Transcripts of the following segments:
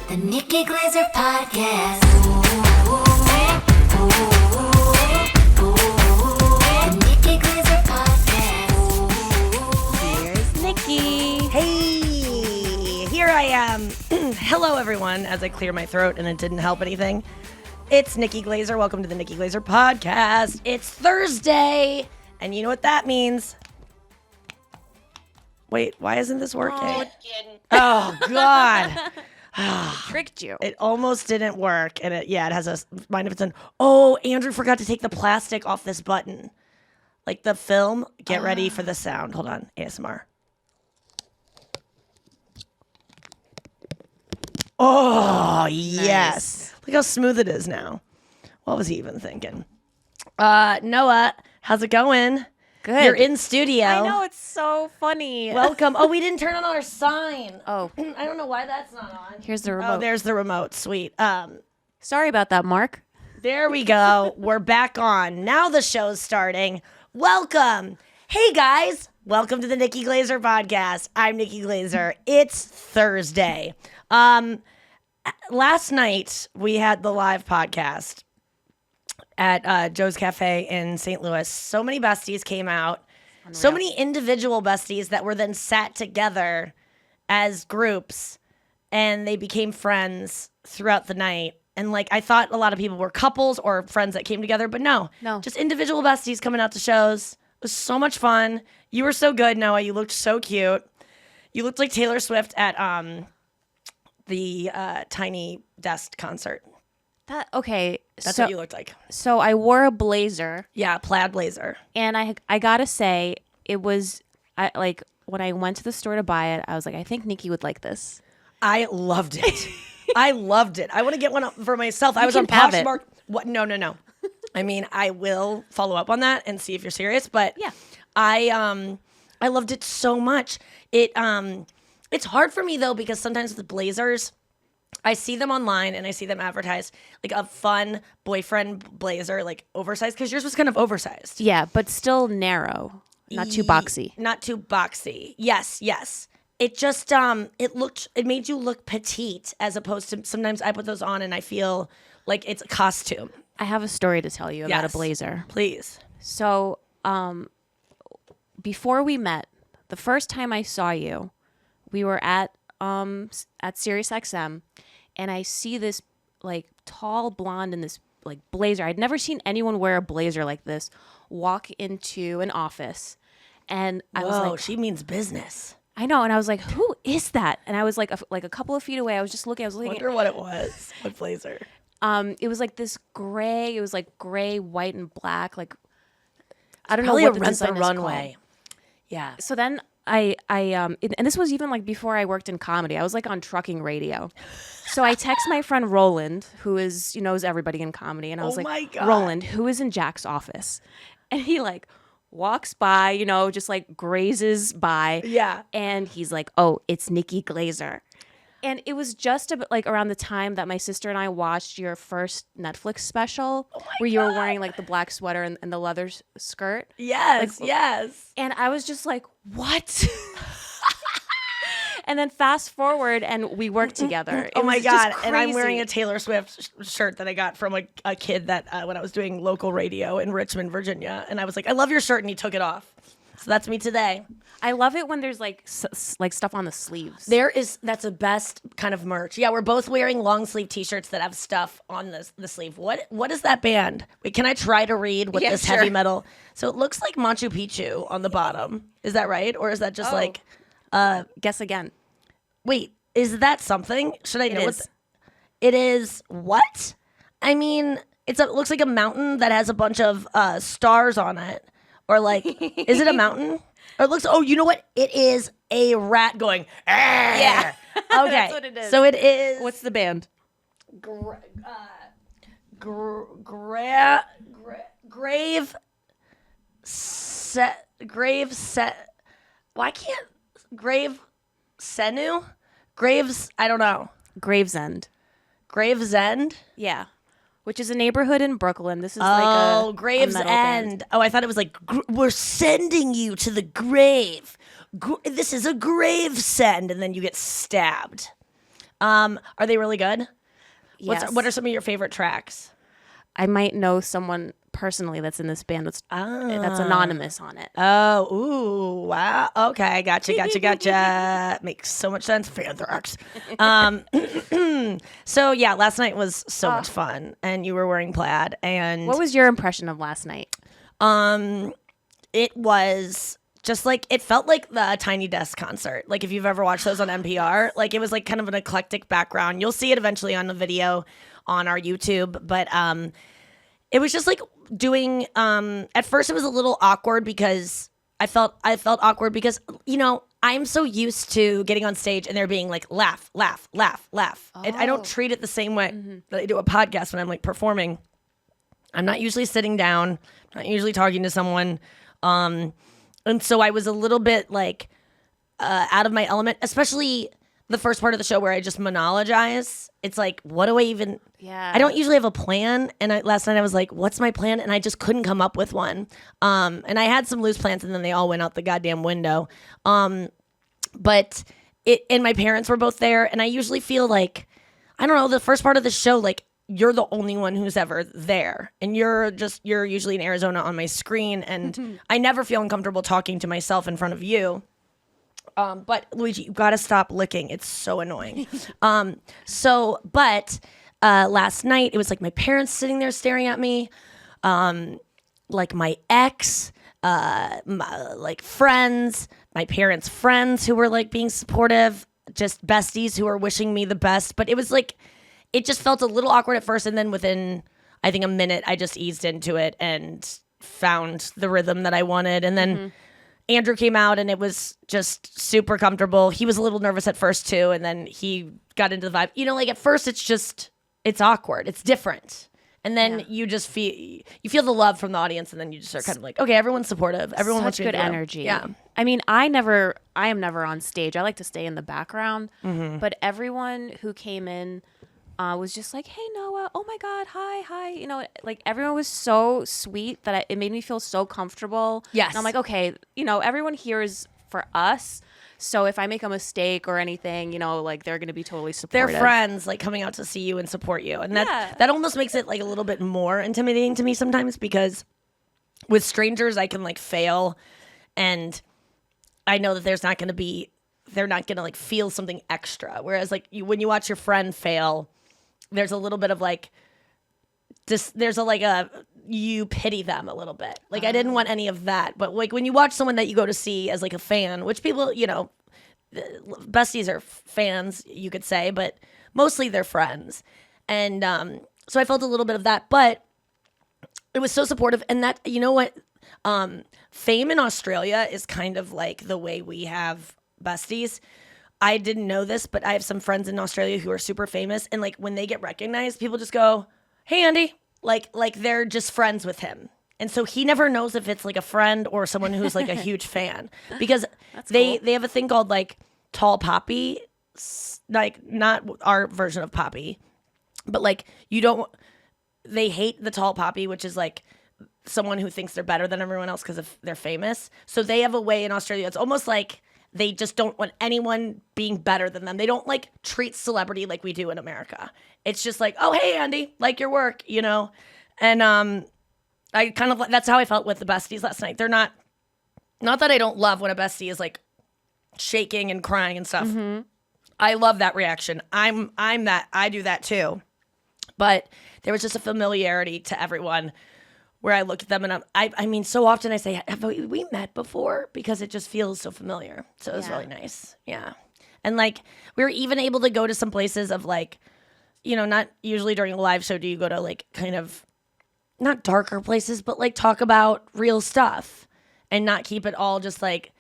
The Nikki Glaser Podcast. The Nikki Glaser Podcast. Here's Nikki. Hey, here I am. Hello, everyone, as I clear my throat and it didn't help anything. It's Nikki Glaser. Welcome to the Nikki Glaser Podcast. It's Thursday, and you know what that means. Wait, why isn't this working? Oh, God. Tricked you. It almost didn't work, and it has a mind of its own. Oh, Andrew forgot to take the plastic off this button. Like the film. Get ready for the sound. Hold on. ASMR. Oh, yes. Look how smooth it is now. What was he even thinking? Noah, how's it going? Good. You're in studio. I know, it's so funny. Welcome. Oh, we didn't turn on our sign. Oh. I don't know why that's not on. Here's the remote. Oh, there's the remote. Sweet. Sorry about that, Mark. There we go. We're back on. Now the show's starting. Welcome. Hey, guys. Welcome to the Nikki Glaser Podcast. I'm Nikki Glaser. It's Thursday. Last night, we had the live podcast at Joe's Cafe in St. Louis. So many besties came out. Unreal. So many individual besties that were then sat together as groups, and they became friends throughout the night. And I thought a lot of people were couples or friends that came together, but no, just individual besties coming out to shows. It was so much fun. You were so good, Noah. You looked so cute. You looked like Taylor Swift at the Tiny Desk concert. That's what you looked like. So I wore a blazer. Yeah, plaid blazer. And I gotta say, it was when I went to the store to buy it, I was like, I think Nikki would like this. I loved it. I loved it. I want to get one for myself. I was on have it. Poshmark. What? No. I mean, I will follow up on that and see if you're serious. But yeah, I loved it so much. It's hard for me though because sometimes with blazers, I see them online and I see them advertised like a fun boyfriend blazer, like oversized, because yours was kind of oversized. Yeah, but still narrow, not too boxy. Not too boxy. Yes. It just it made you look petite as opposed to sometimes I put those on and I feel like it's a costume. I have a story to tell you about a blazer. Please. So, before we met, the first time I saw you, we were at SiriusXM, and I see this tall blonde in this blazer. I'd never seen anyone wear a blazer like this walk into an office, and I was like, she means business. I know, and I was like, who is that? And I was like a couple of feet away. I was just looking. I wonder what it was. What blazer? It was this gray. It was gray, white, and black. I don't know Probably what the Rent design the is Runway. called. Yeah. So then and this was even before I worked in comedy. I was on trucking radio. So I text my friend Roland, who knows everybody in comedy, and I was my God. Roland, who is in Jack's office? And he walks by, just grazes by. Yeah. And he's like, oh, it's Nikki Glaser. And it was just around the time that my sister and I watched your first Netflix special where you were wearing the black sweater and the leather skirt. Yes, yes. And I was just like, what? And then fast forward and we worked together. Oh my God. And I'm wearing a Taylor Swift shirt that I got from a kid that when I was doing local radio in Richmond, Virginia. And I was like, I love your shirt. And he took it off. So that's me today. I love it when there's stuff on the sleeves. That's the best kind of merch. Yeah, we're both wearing long sleeve t-shirts that have stuff on the sleeve. What is that band? Wait, can I try to read what this heavy metal? So it looks like Machu Picchu on the bottom. Is that right? Or is that just guess again. Wait, is that something? Should I know what it is? What? I mean, it looks like a mountain that has a bunch of stars on it. Or is it a mountain? Or it looks, you know what? It is a rat going, ah! Yeah. Okay. That's what it is. So it is. What's the band? Graves, I don't know. Gravesend. Gravesend? Yeah. Which is a neighborhood in Brooklyn. This is a Gravesend. band. Oh, I thought it was we're sending you to the grave. This is a grave send, and then you get stabbed. Are they really good? Yes. What are some of your favorite tracks? I might know someone personally that's in this band that's anonymous on it. Oh, ooh, wow. Okay, gotcha. Makes so much sense. Fanthrax. So yeah, last night was so much fun, and you were wearing plaid. And What was your impression of last night? it was just like, it felt like the Tiny Desk concert. Like if you've ever watched those on NPR, like it was like kind of an eclectic background. You'll see it eventually on the video on our YouTube, but it was just like doing. At first, it was a little awkward because I felt awkward because I'm so used to getting on stage and there being like laugh. And I don't treat it the same way that I do a podcast when I'm like performing. I'm not usually sitting down, not usually talking to someone. And so I was a little bit like out of my element, especially the first part of the show where I just monologize. It's like, what do I even... Yeah. I don't usually have a plan. And last night I was like, what's my plan? And I just couldn't come up with one. And I had some loose plans and then they all went out the goddamn window. But my parents were both there. And I usually feel like, I don't know, the first part of the show, like, you're the only one who's ever there. And you're usually in Arizona on my screen. And I never feel uncomfortable talking to myself in front of you. But Luigi, you gotta stop licking. It's so annoying. But last night, it was like my parents sitting there staring at me. Like my ex, like friends, my parents' friends who were like being supportive, just besties who were wishing me the best. But it was like, it just felt a little awkward at first, and then within, I think, a minute, I just eased into it and found the rhythm that I wanted. And then Andrew came out, and it was just super comfortable. He was a little nervous at first, too, and then he got into the vibe. Like, at first, it's awkward. It's different. And then you just feel the love from the audience, and then you just are kind of like, okay, everyone's supportive. Everyone wants Such to good energy. Yeah. I mean, I am never on stage. I like to stay in the background. But everyone who came in was just like, hey, Noah, oh my God, hi. Like everyone was so sweet that it made me feel so comfortable. Yes. And I'm like, okay, everyone here is for us. So if I make a mistake or anything, like they're going to be totally supportive. They're friends, like coming out to see you and support you. And that almost makes it like a little bit more intimidating to me sometimes, because with strangers, I can like fail and I know that they're not going to like feel something extra. Whereas like when you watch your friend fail, there's a little bit of like, you pity them a little bit. Like I didn't want any of that. But like when you watch someone that you go to see as like a fan, which people, besties are fans, you could say, but mostly they're friends. And so I felt a little bit of that, but it was so supportive. And that, fame in Australia is kind of like the way we have besties. I didn't know this, but I have some friends in Australia who are super famous. And like when they get recognized, people just go, hey, Andy. Like they're just friends with him. And so he never knows if it's like a friend or someone who's like a huge fan, because they have a thing called like tall poppy, like not our version of poppy, but like they hate the tall poppy, which is like someone who thinks they're better than everyone else because they're famous. So they have a way in Australia. It's almost like they just don't want anyone being better than them. They don't like treat celebrity like we do in America. It's just like, oh, hey, Andy, like your work, And I kind of, that's how I felt with the besties last night. They're not that I don't love when a bestie is like shaking and crying and stuff. I love that reaction. I'm that, I do that too. But there was just a familiarity to everyone where I look at them and I mean, so often I say, have we met before? Because it just feels so familiar. So it was really nice. Yeah. And like, we were even able to go to some places of like, not usually during a live show do you go to like kind of, not darker places, but like talk about real stuff and not keep it all just like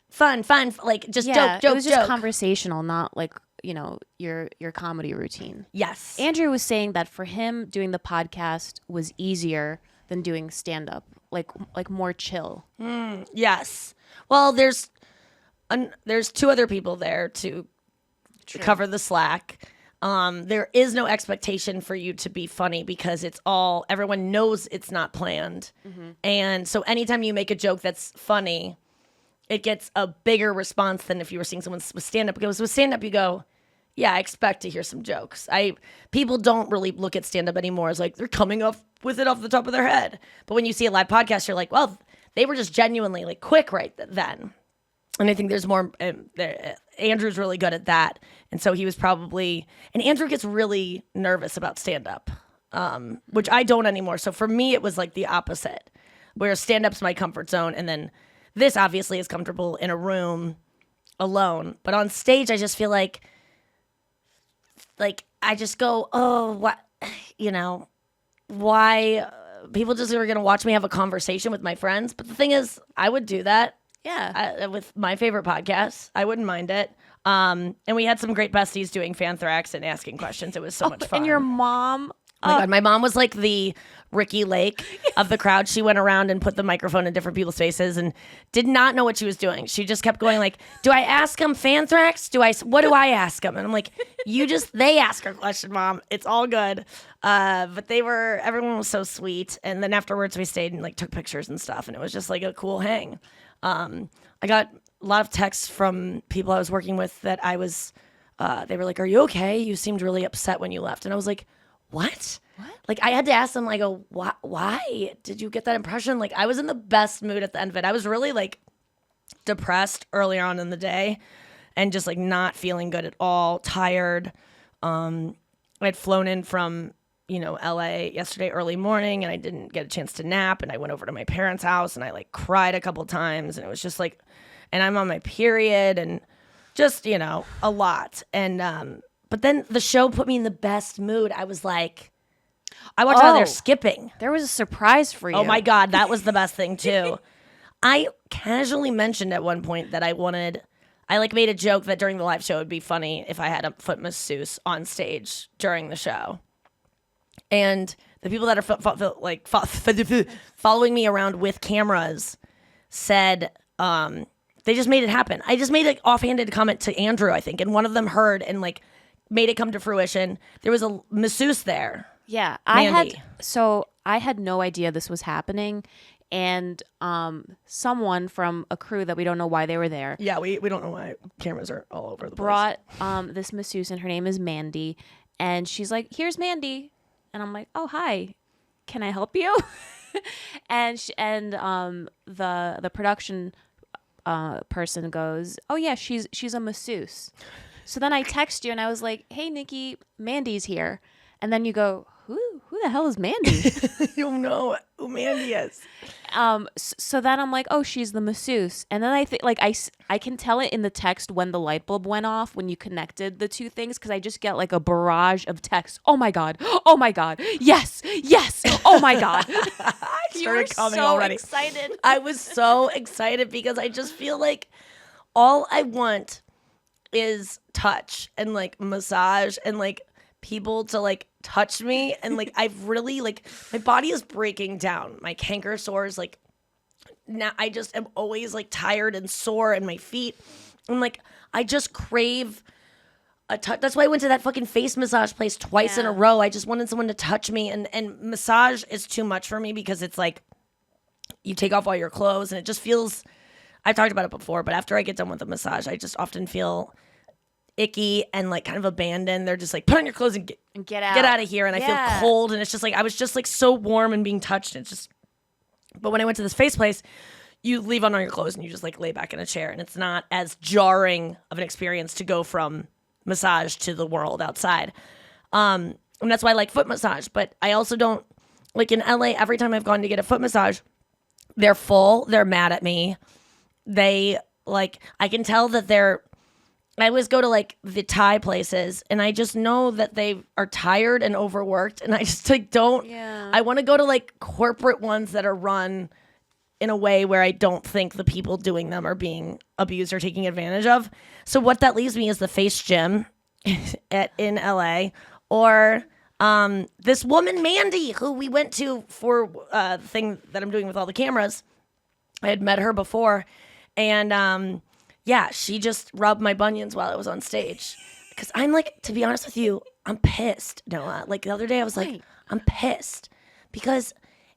fun, like just joke. It was just conversational, not like, your comedy routine. Yes. Andrew was saying that for him, doing the podcast was easier than doing stand-up, like more chill. Yes. Well, there's two other people there to cover the slack. There is no expectation for you to be funny because everyone knows it's not planned. And so anytime you make a joke that's funny, it gets a bigger response than if you were seeing someone with stand-up. Because with stand-up, you go, I expect to hear some jokes. People don't really look at stand-up anymore as like they're coming up with it off the top of their head. But when you see a live podcast, you're like, well, they were just genuinely like quick right then. And I think there's more. Andrew's really good at that, and so he was probably. And Andrew gets really nervous about stand-up, which I don't anymore. So for me, it was like the opposite, where stand-up's my comfort zone, and then this obviously is comfortable in a room alone. But on stage, I just feel like I just go, oh, what, why? People just are gonna watch me have a conversation with my friends. But the thing is, I would do that. Yeah. With my favorite podcasts. I wouldn't mind it. And we had some great besties doing Fanthrax and asking questions. It was so much fun. And your mom. Oh my God, my mom was like the Ricky Lake of the crowd. She went around and put the microphone in different people's faces and did not know what she was doing. She just kept going like, do I ask them Fanthrax? What do I ask them? And I'm like, they ask her question, Mom. It's all good. But everyone was so sweet. And then afterwards we stayed and like took pictures and stuff. And it was just like a cool hang. I got a lot of texts from people I was working with that they were like, are you okay? You seemed really upset when you left. And I was like, what? Like I had to ask them, I go, why did you get that impression? Like I was in the best mood at the end of it. I was really like depressed early on in the day and just like not feeling good at all, tired. I had flown in from LA yesterday early morning and I didn't get a chance to nap and I went over to my parents' house and I like cried a couple times and it was just like, and I'm on my period and just, a lot. And, but then the show put me in the best mood. I was like, I watched how they're skipping. There was a surprise for you. Oh my God, that was the best thing too. I casually mentioned at one point that I made a joke that during the live show it would be funny if I had a foot masseuse on stage during the show. And the people that are following me around with cameras said they just made it happen. I just made an offhanded comment to Andrew, I think, and one of them heard and like made it come to fruition. There was a masseuse there. Yeah, Mandy. I had no idea this was happening, and someone from a crew that we don't know why they were there. Yeah, we don't know why cameras are all over the place. Brought this masseuse, and her name is Mandy, and she's like, "Here's Mandy." And I'm like, oh, hi, can I help you? and the production person goes, oh yeah, she's a masseuse. So then I text you and I was like, hey Nikki, Mandy's here. And then you go, who the hell is Mandy? You don't know who Mandy is. So then I'm like, oh, she's the masseuse. And then I think like I can tell it in the text when the light bulb went off when you connected the two things because I just get like a barrage of texts. Oh my God. Oh my God. Yes. Oh my God. You were coming so already. excited. I was so excited because I just feel like all I want is touch and like massage and like people to like touch me and like I've really like my body is breaking down. My canker sores like now I just am always like tired and sore in my feet. And like I just crave a touch. That's why I went to that fucking face massage place twice in a row. I just wanted someone to touch me and massage is too much for me because it's like you take off all your clothes and it just feels I've talked about it before, but after I get done with the massage, I just often feel icky and like kind of abandoned. They're just like, put on your clothes and get out of here. And I feel cold. And it's just like, I was just like so warm and being touched. And it's just, but when I went to this face place, you leave on all your clothes and you just like lay back in a chair. And it's not as jarring of an experience to go from massage to the world outside. And that's why I like foot massage. But I also don't, like in LA, every time I've gone to get a foot massage, they're full. They're mad at me. They like, I can tell that I always go to like the Thai places and I just know that they are tired and overworked and I just like don't, I want to go to like corporate ones that are run in a way where I don't think the people doing them are being abused or taking advantage of. So what that leaves me is the Face Gym in LA or this woman, Mandy, who we went to for the thing that I'm doing with all the cameras. I had met her before and, yeah, she just rubbed my bunions while I was on stage. Because I'm like, to be honest with you, I'm pissed, Noah. Like the other day I was like, I'm pissed. Because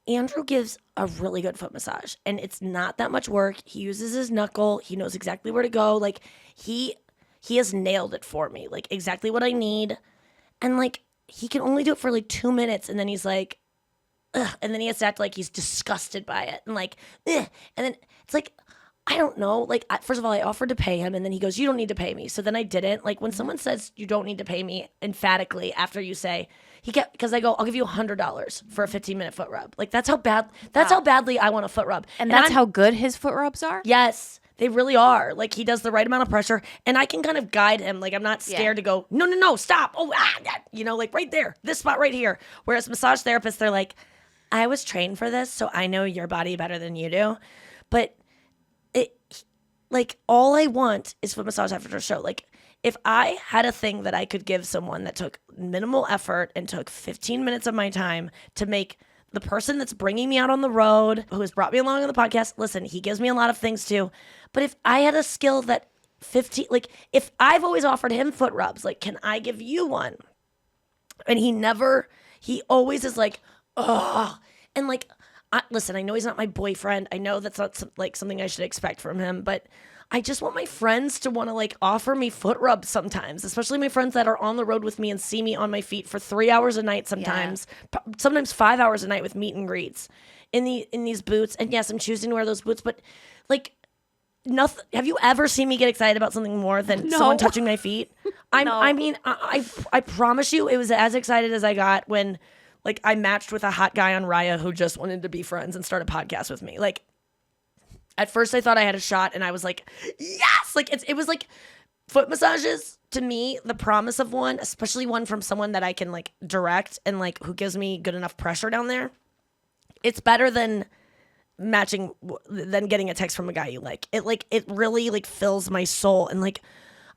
Andrew gives a really good foot massage. And it's not that much work. He uses his knuckle. He knows exactly where to go. Like he he has nailed it for me, like exactly what I need. And like he can only do it for like 2 minutes, and then he's like, ugh, and then he has to act like he's disgusted by it, and like, ugh. And then it's like, I don't know. Like, first of all, I offered to pay him, and then he goes, "You don't need to pay me." So then I didn't. Like, when someone says you don't need to pay me emphatically after you say because I go, "I'll give you $100 for a 15-minute foot rub." Like, that's how badly I want a foot rub, And that's how good his foot rubs are? Yes, they really are. Like, he does the right amount of pressure, and I can kind of guide him. Like, I'm not scared to go, no, stop. Oh, like right there, this spot right here. Whereas massage therapists, they're like, I was trained for this, so I know your body better than you do. But like, all I want is foot massage after a show. Like, if I had a thing that I could give someone that took minimal effort and took 15 minutes of my time to make the person that's bringing me out on the road, who has brought me along on the podcast, listen, he gives me a lot of things too. But if I had a skill that if I've always offered him foot rubs, like, can I give you one? And he always is like, oh, and like, listen, I know he's not my boyfriend. I know that's not something I should expect from him, but I just want my friends to want to like offer me foot rubs sometimes, especially my friends that are on the road with me and see me on my feet for 3 hours a night sometimes, sometimes 5 hours a night with meet and greets in these boots. And yes, I'm choosing to wear those boots, but like, nothing. Have you ever seen me get excited about something more than someone touching my feet? I mean, I promise you, it was as excited as I got when like I matched with a hot guy on Raya who just wanted to be friends and start a podcast with me. Like, at first I thought I had a shot, and I was like, yes! Like, it was like foot massages to me, the promise of one, especially one from someone that I can like direct and like who gives me good enough pressure down there. It's better than getting a text from a guy you like. It really like fills my soul, and like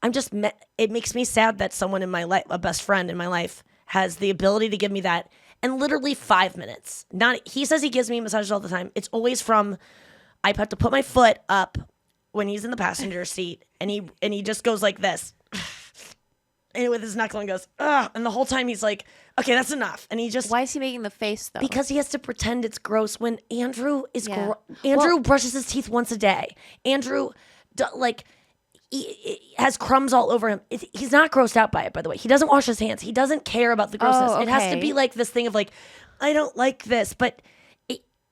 it makes me sad that someone in my life, a best friend in my life, has the ability to give me that in literally 5 minutes. He says he gives me massages all the time. It's always from, I have to put my foot up when he's in the passenger seat, and he just goes like this, and with his knuckle, and goes, ugh, and the whole time he's like, okay, that's enough, and he just. Why is he making the face though? Because he has to pretend it's gross when Andrew is. Andrew brushes his teeth once a day. Andrew, he has crumbs all over him. He's not grossed out by it, by the way. He doesn't wash his hands. He doesn't care about the grossness. Oh, It has to okay. be like this thing of like, I don't like this, but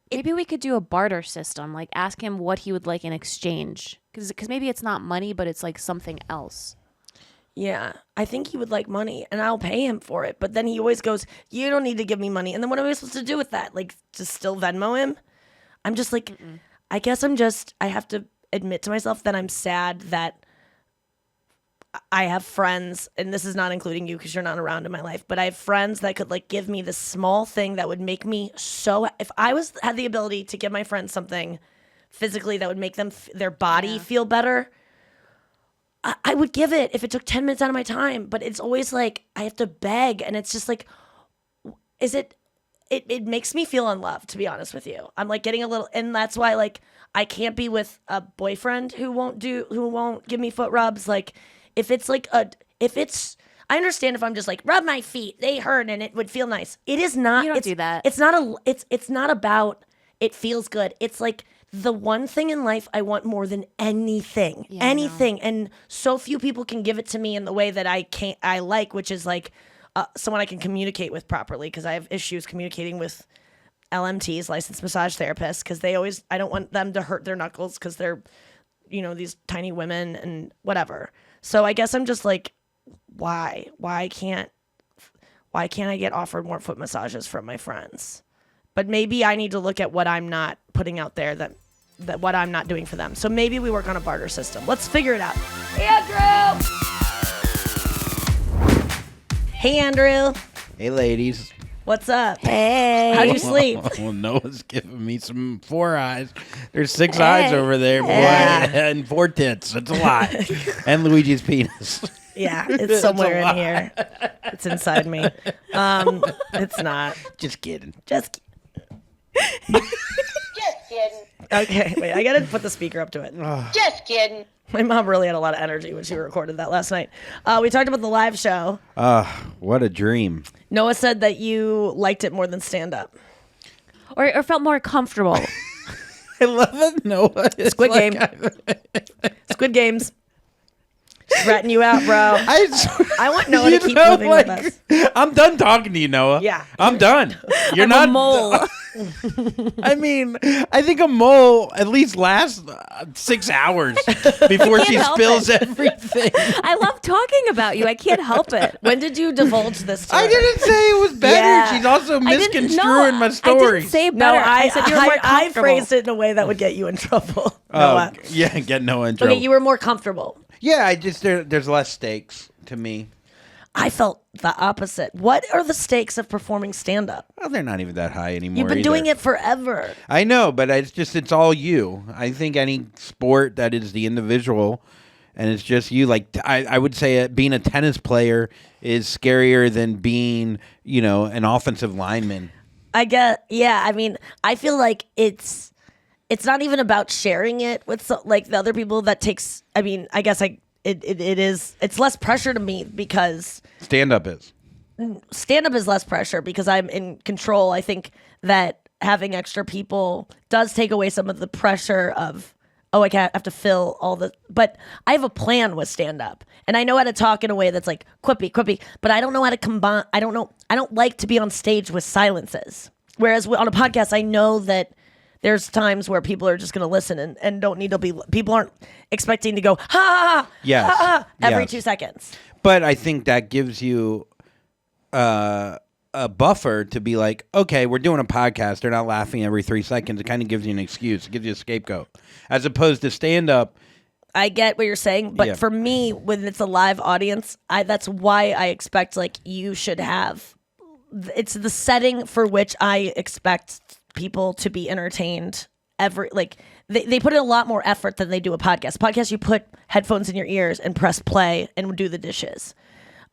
Maybe we could do a barter system, like ask him what he would like in exchange. Because maybe it's not money, but it's like something else. yeah, I think he would like money, and I'll pay him for it. But then he always goes, you don't need to give me money. And then what am I supposed to do with that? Like, just still Venmo him? I'm just like, I guess I have to admit to myself that I'm sad that I have friends, and this is not including you because you're not around in my life, but I have friends that could like give me this small thing that would make me so. If I had the ability to give my friends something physically that would make them their body feel better, I would give it if it took 10 minutes out of my time. But it's always like I have to beg, and it's just like, It makes me feel unloved, to be honest with you. I'm like getting a little, and that's why like I can't be with a boyfriend who won't give me foot rubs. Like, if it's like I understand if I'm just like, rub my feet, they hurt, and it would feel nice. It is not. You don't do that. It's not about it feels good. It's like the one thing in life I want more than anything. Yeah, I know. Anything. And so few people can give it to me in the way that I like, which is like someone I can communicate with properly, because I have issues communicating with LMTs, licensed massage therapists, because I don't want them to hurt their knuckles because they're, these tiny women and whatever. So I guess I'm just like, why can't I get offered more foot massages from my friends? But maybe I need to look at what I'm not putting out there, that what I'm not doing for them. So maybe we work on a barter system. Let's figure it out. Andrew! Hey, Andrew. Hey, ladies. What's up? Hey. How'd you sleep? Well, Noah's giving me some 4 eyes. There's 6 eyes over there, boy, and 4 tits. That's a lot. And Luigi's penis. Yeah, it's somewhere in here. It's inside me. It's not. Just kidding. Just kidding. Okay, wait, I gotta put the speaker up to it. Just kidding. My mom really had a lot of energy when she recorded that last night. We talked about the live show. What a dream. Noah said that you liked it more than stand-up. Or felt more comfortable. I love it, Noah. Squid Game. Squid Games. Ratting you out, bro. I want Noah to keep living with us. I'm done talking to you, Noah. Yeah. I'm done. You're I'm not a mole. I mean, I think a mole at least lasts 6 hours before she help spills it. everything. I love talking about you. I can't help it. When did you divulge this to I her? didn't say it was better. Yeah. She's also I didn't- misconstruing no, my I story. didn't say No, better. I said you're more I comfortable. phrased it in a way that would get you in trouble. Oh, Noah. yeah, get Noah in trouble. Okay, you were more comfortable. Yeah, I just there's less stakes to me. I felt the opposite. What are the stakes of performing stand-up? Well, they're not even that high anymore. You've been doing either. it forever. I know, but it's all you. I think any sport that is the individual and it's just you, like I would say being a tennis player is scarier than being, an offensive lineman. I mean, I feel like it's not even about sharing it with the other people that takes, I mean, I guess it's less pressure to me because Stand-up is. stand-up is less pressure because I'm in control. I think that having extra people does take away some of the pressure of, I have to fill all the, but I have a plan with stand-up and I know how to talk in a way that's like quippy, but I don't know how to combine. I don't like to be on stage with silences. Whereas on a podcast, I know that there's times where people are just going to listen and don't need to be, people aren't expecting to go, ha, ha, ha, Yes. ha, ha, every Yes. 2 seconds. But I think that gives you a buffer to be like, okay, we're doing a podcast. They're not laughing every 3 seconds. It kind of gives you an excuse. It gives you a scapegoat. As opposed to stand-up. I get what you're saying, but Yeah. for me, when it's a live audience, that's why I expect you should have. It's the setting for which I expect people to be entertained. They put in a lot more effort than they do a podcast. Podcast, you put headphones in your ears and press play and do the dishes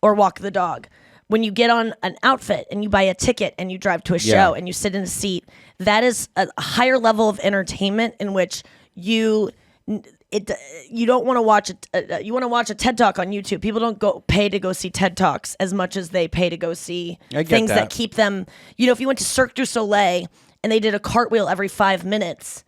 or walk the dog. When you get on an outfit and you buy a ticket and you drive to a show and you sit in a seat, that is a higher level of entertainment in which you don't want to watch it. You want to watch a TED Talk on YouTube. People don't pay to go see TED Talks as much as they pay to go see things that keep them. If you went to Cirque du Soleil and they did a cartwheel every 5 minutes,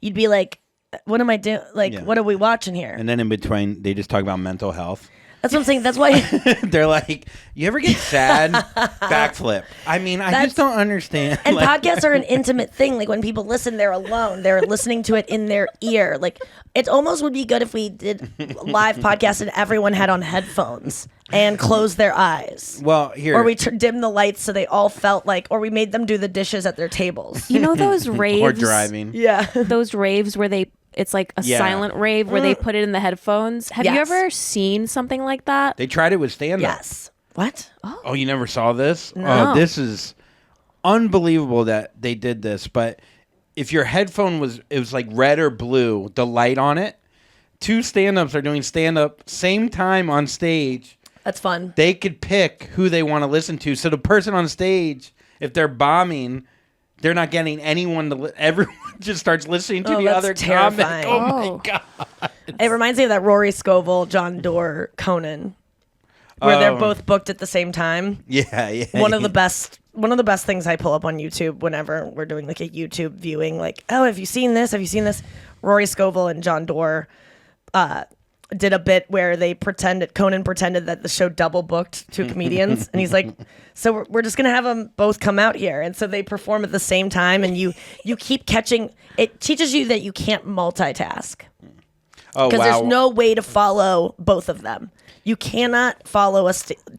you'd be like, "What am I doing? What are we watching here?" And then in between, they just talk about mental health. That's what I'm saying. That's why They're like, you ever get sad? Backflip. I mean, I just don't understand. And podcasts are an intimate thing. Like when people listen, they're alone. They're listening to it in their ear. Like it almost would be good if we did live podcasts and everyone had on headphones and closed their eyes. Well, here. Or we dimmed the lights so they all felt like, or we made them do the dishes at their tables. You know those raves? or driving. Yeah. Those raves where it's like a Yeah. silent rave where they put it in the headphones. Have you Yes. ever seen something like that? They tried it with stand-up. Yes. What? Oh, you never saw this? No. Oh, this is unbelievable that they did this. But if your headphone was like red or blue, the light on it, 2 stand-ups are doing stand-up same time on stage. That's fun. They could pick who they want to listen to. So the person on stage, if they're bombing, they're not getting anyone to everyone just starts listening to the that's other terrifying. comic. Oh, Oh. my God. It reminds me of that Rory Scovel, John Doerr, Conan, where they're both booked at the same time. Yeah. One of the best things I pull up on YouTube whenever we're doing like a YouTube viewing, like, oh, have you seen this? Have you seen this? Rory Scovel and John Doerr did a bit where Conan pretended that the show double booked 2 comedians, and he's like, so we're just gonna have them both come out here, and so they perform at the same time, and you keep catching. It teaches you that you can't multitask Oh, because wow. there's no way to follow both of them. You cannot follow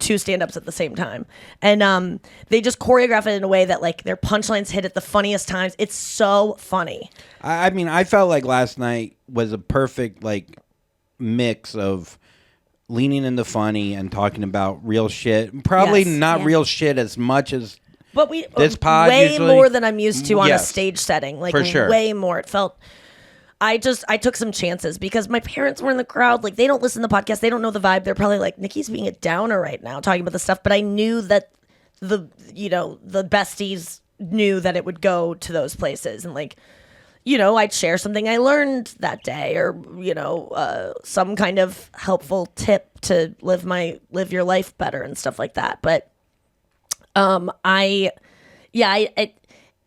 2 stand-ups at the same time. And they just choreograph it in a way that like their punchlines hit at the funniest times. It's so funny. I mean, I felt like last night was a perfect like mix of leaning into funny and talking about real shit. Probably Yes. not Yeah. real shit as much as But we This pod way usually- more than I'm used to on Yes. a stage setting. Like For sure. way more. It felt I took some chances because my parents were in the crowd. Like they don't listen to the podcast. They don't know the vibe. They're probably like, Nikki's being a downer right now talking about this stuff. But I knew that the besties knew that it would go to those places. And like, I'd share something I learned that day or, some kind of helpful tip to live your life better and stuff like that. But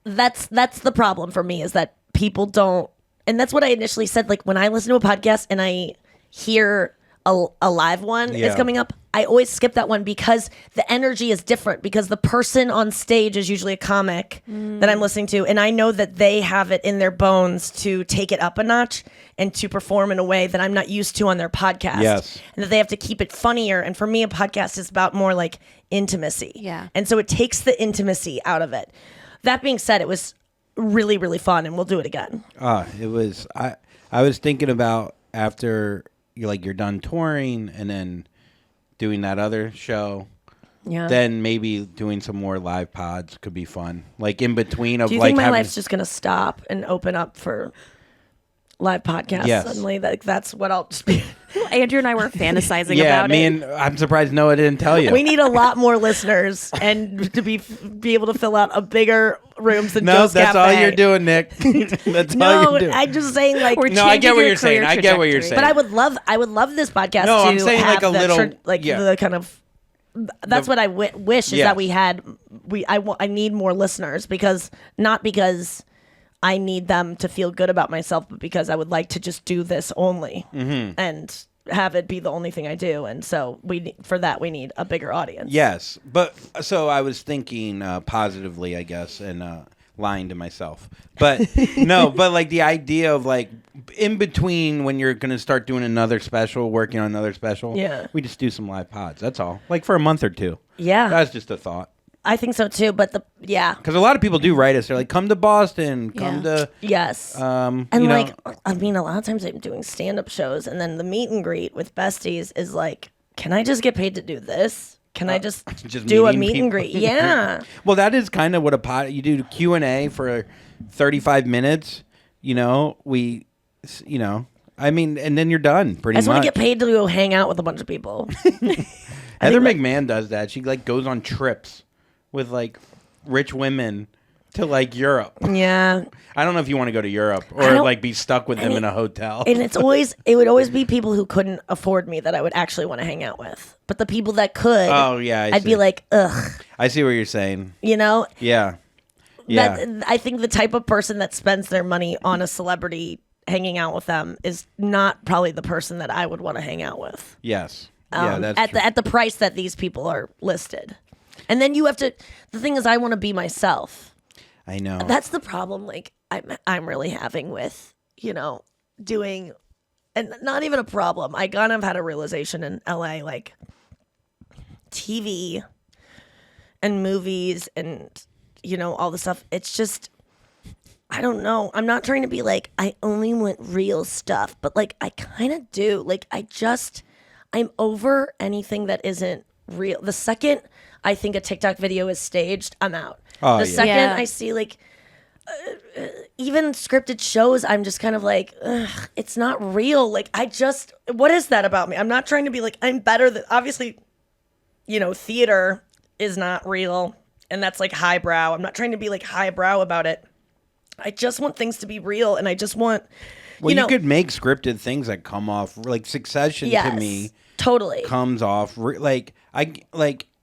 that's the problem for me is that people don't, and that's what I initially said. Like when I listen to a podcast and I hear a live one Yeah. is coming up, I always skip that one because the energy is different, because the person on stage is usually a comic that I'm listening to, and I know that they have it in their bones to take it up a notch and to perform in a way that I'm not used to on their podcast. Yes. And that they have to keep it funnier. And for me, a podcast is about more like intimacy. Yeah. And so it takes the intimacy out of it. That being said, it was really, really fun, and we'll do it again. It was. I was thinking about after you're done touring and then doing that other show. Yeah. Then maybe doing some more live pods could be fun. Like in between of Do you like think my having, life's just going to stop and open up for live podcasts Yes. suddenly? That's what I'll just be. Andrew and I were fantasizing yeah, about me it. and I'm surprised Noah didn't tell you. We need a lot more listeners and to be able to fill out a bigger rooms than no, Joe's that's all Cafe. you're doing, Nick. That's all No, you're doing. I'm just saying like. We're No, I get changing what your you're saying. career I get what you're trajectory. saying. But I would love this podcast No, to I'm saying have like a little- the kind of. That's what I wish is Yes. that we had. I need more listeners not because I need them to feel good about myself, but because I would like to just do this only and have it be the only thing I do. And so for that we need a bigger audience. Yes, but so I was thinking positively, I guess, and lying to myself. But no, but like the idea of like in between when you're gonna start doing another special, working on another special, Yeah. we just do some live pods. That's all. Like for a month or two. Yeah. That's just a thought. I think so too. But Because a lot of people do write us. They're like, come to Boston, come Yeah. to yes. and And like, I mean, a lot of times I'm doing stand-up shows, and then the meet and greet with besties is like, can I just get paid to do this? Can I just do a meeting meet and people. greet? Yeah. Well, that is kind of what a pod. You do Q&A for 35 minutes. I mean, and then you're done pretty I just much. want to get paid to go hang out with a bunch of people. Heather McMahon does that. She like goes on trips with like rich women to like Europe. Yeah. I don't know if you want to go to Europe I or don't- like be stuck with them in a hotel. And it would always be people who couldn't afford me that I would actually want to hang out with. But the people that could, Oh, yeah, I I'd be see. like, ugh, I see what you're saying. you know? Yeah. Yeah. I think the type of person that spends their money on a celebrity hanging out with them is not probably the person that I would want to hang out with. Yes. Yeah, that's at true. at the price that these people are listed. And then you have to. The thing is, I want to be myself. I know. That's the problem. Like I'm really having with doing, and not even a problem. I kind of had a realization in LA, like TV and movies and all the stuff. It's just. I don't know. I'm not trying to be like, I only want real stuff, but like, I kind of do. Like, I'm over anything that isn't real. The second I think a TikTok video is staged, I'm out. Oh, the yeah. second Yeah. I see like, even scripted shows, I'm just kind of like, ugh, it's not real. Like, what is that about me? I'm not trying to be like, I'm better than, obviously, theater is not real. And that's like highbrow. I'm not trying to be like highbrow about it. I just want things to be real, and I just want, Well, you could make scripted things that come off like Succession yes, to me totally. comes off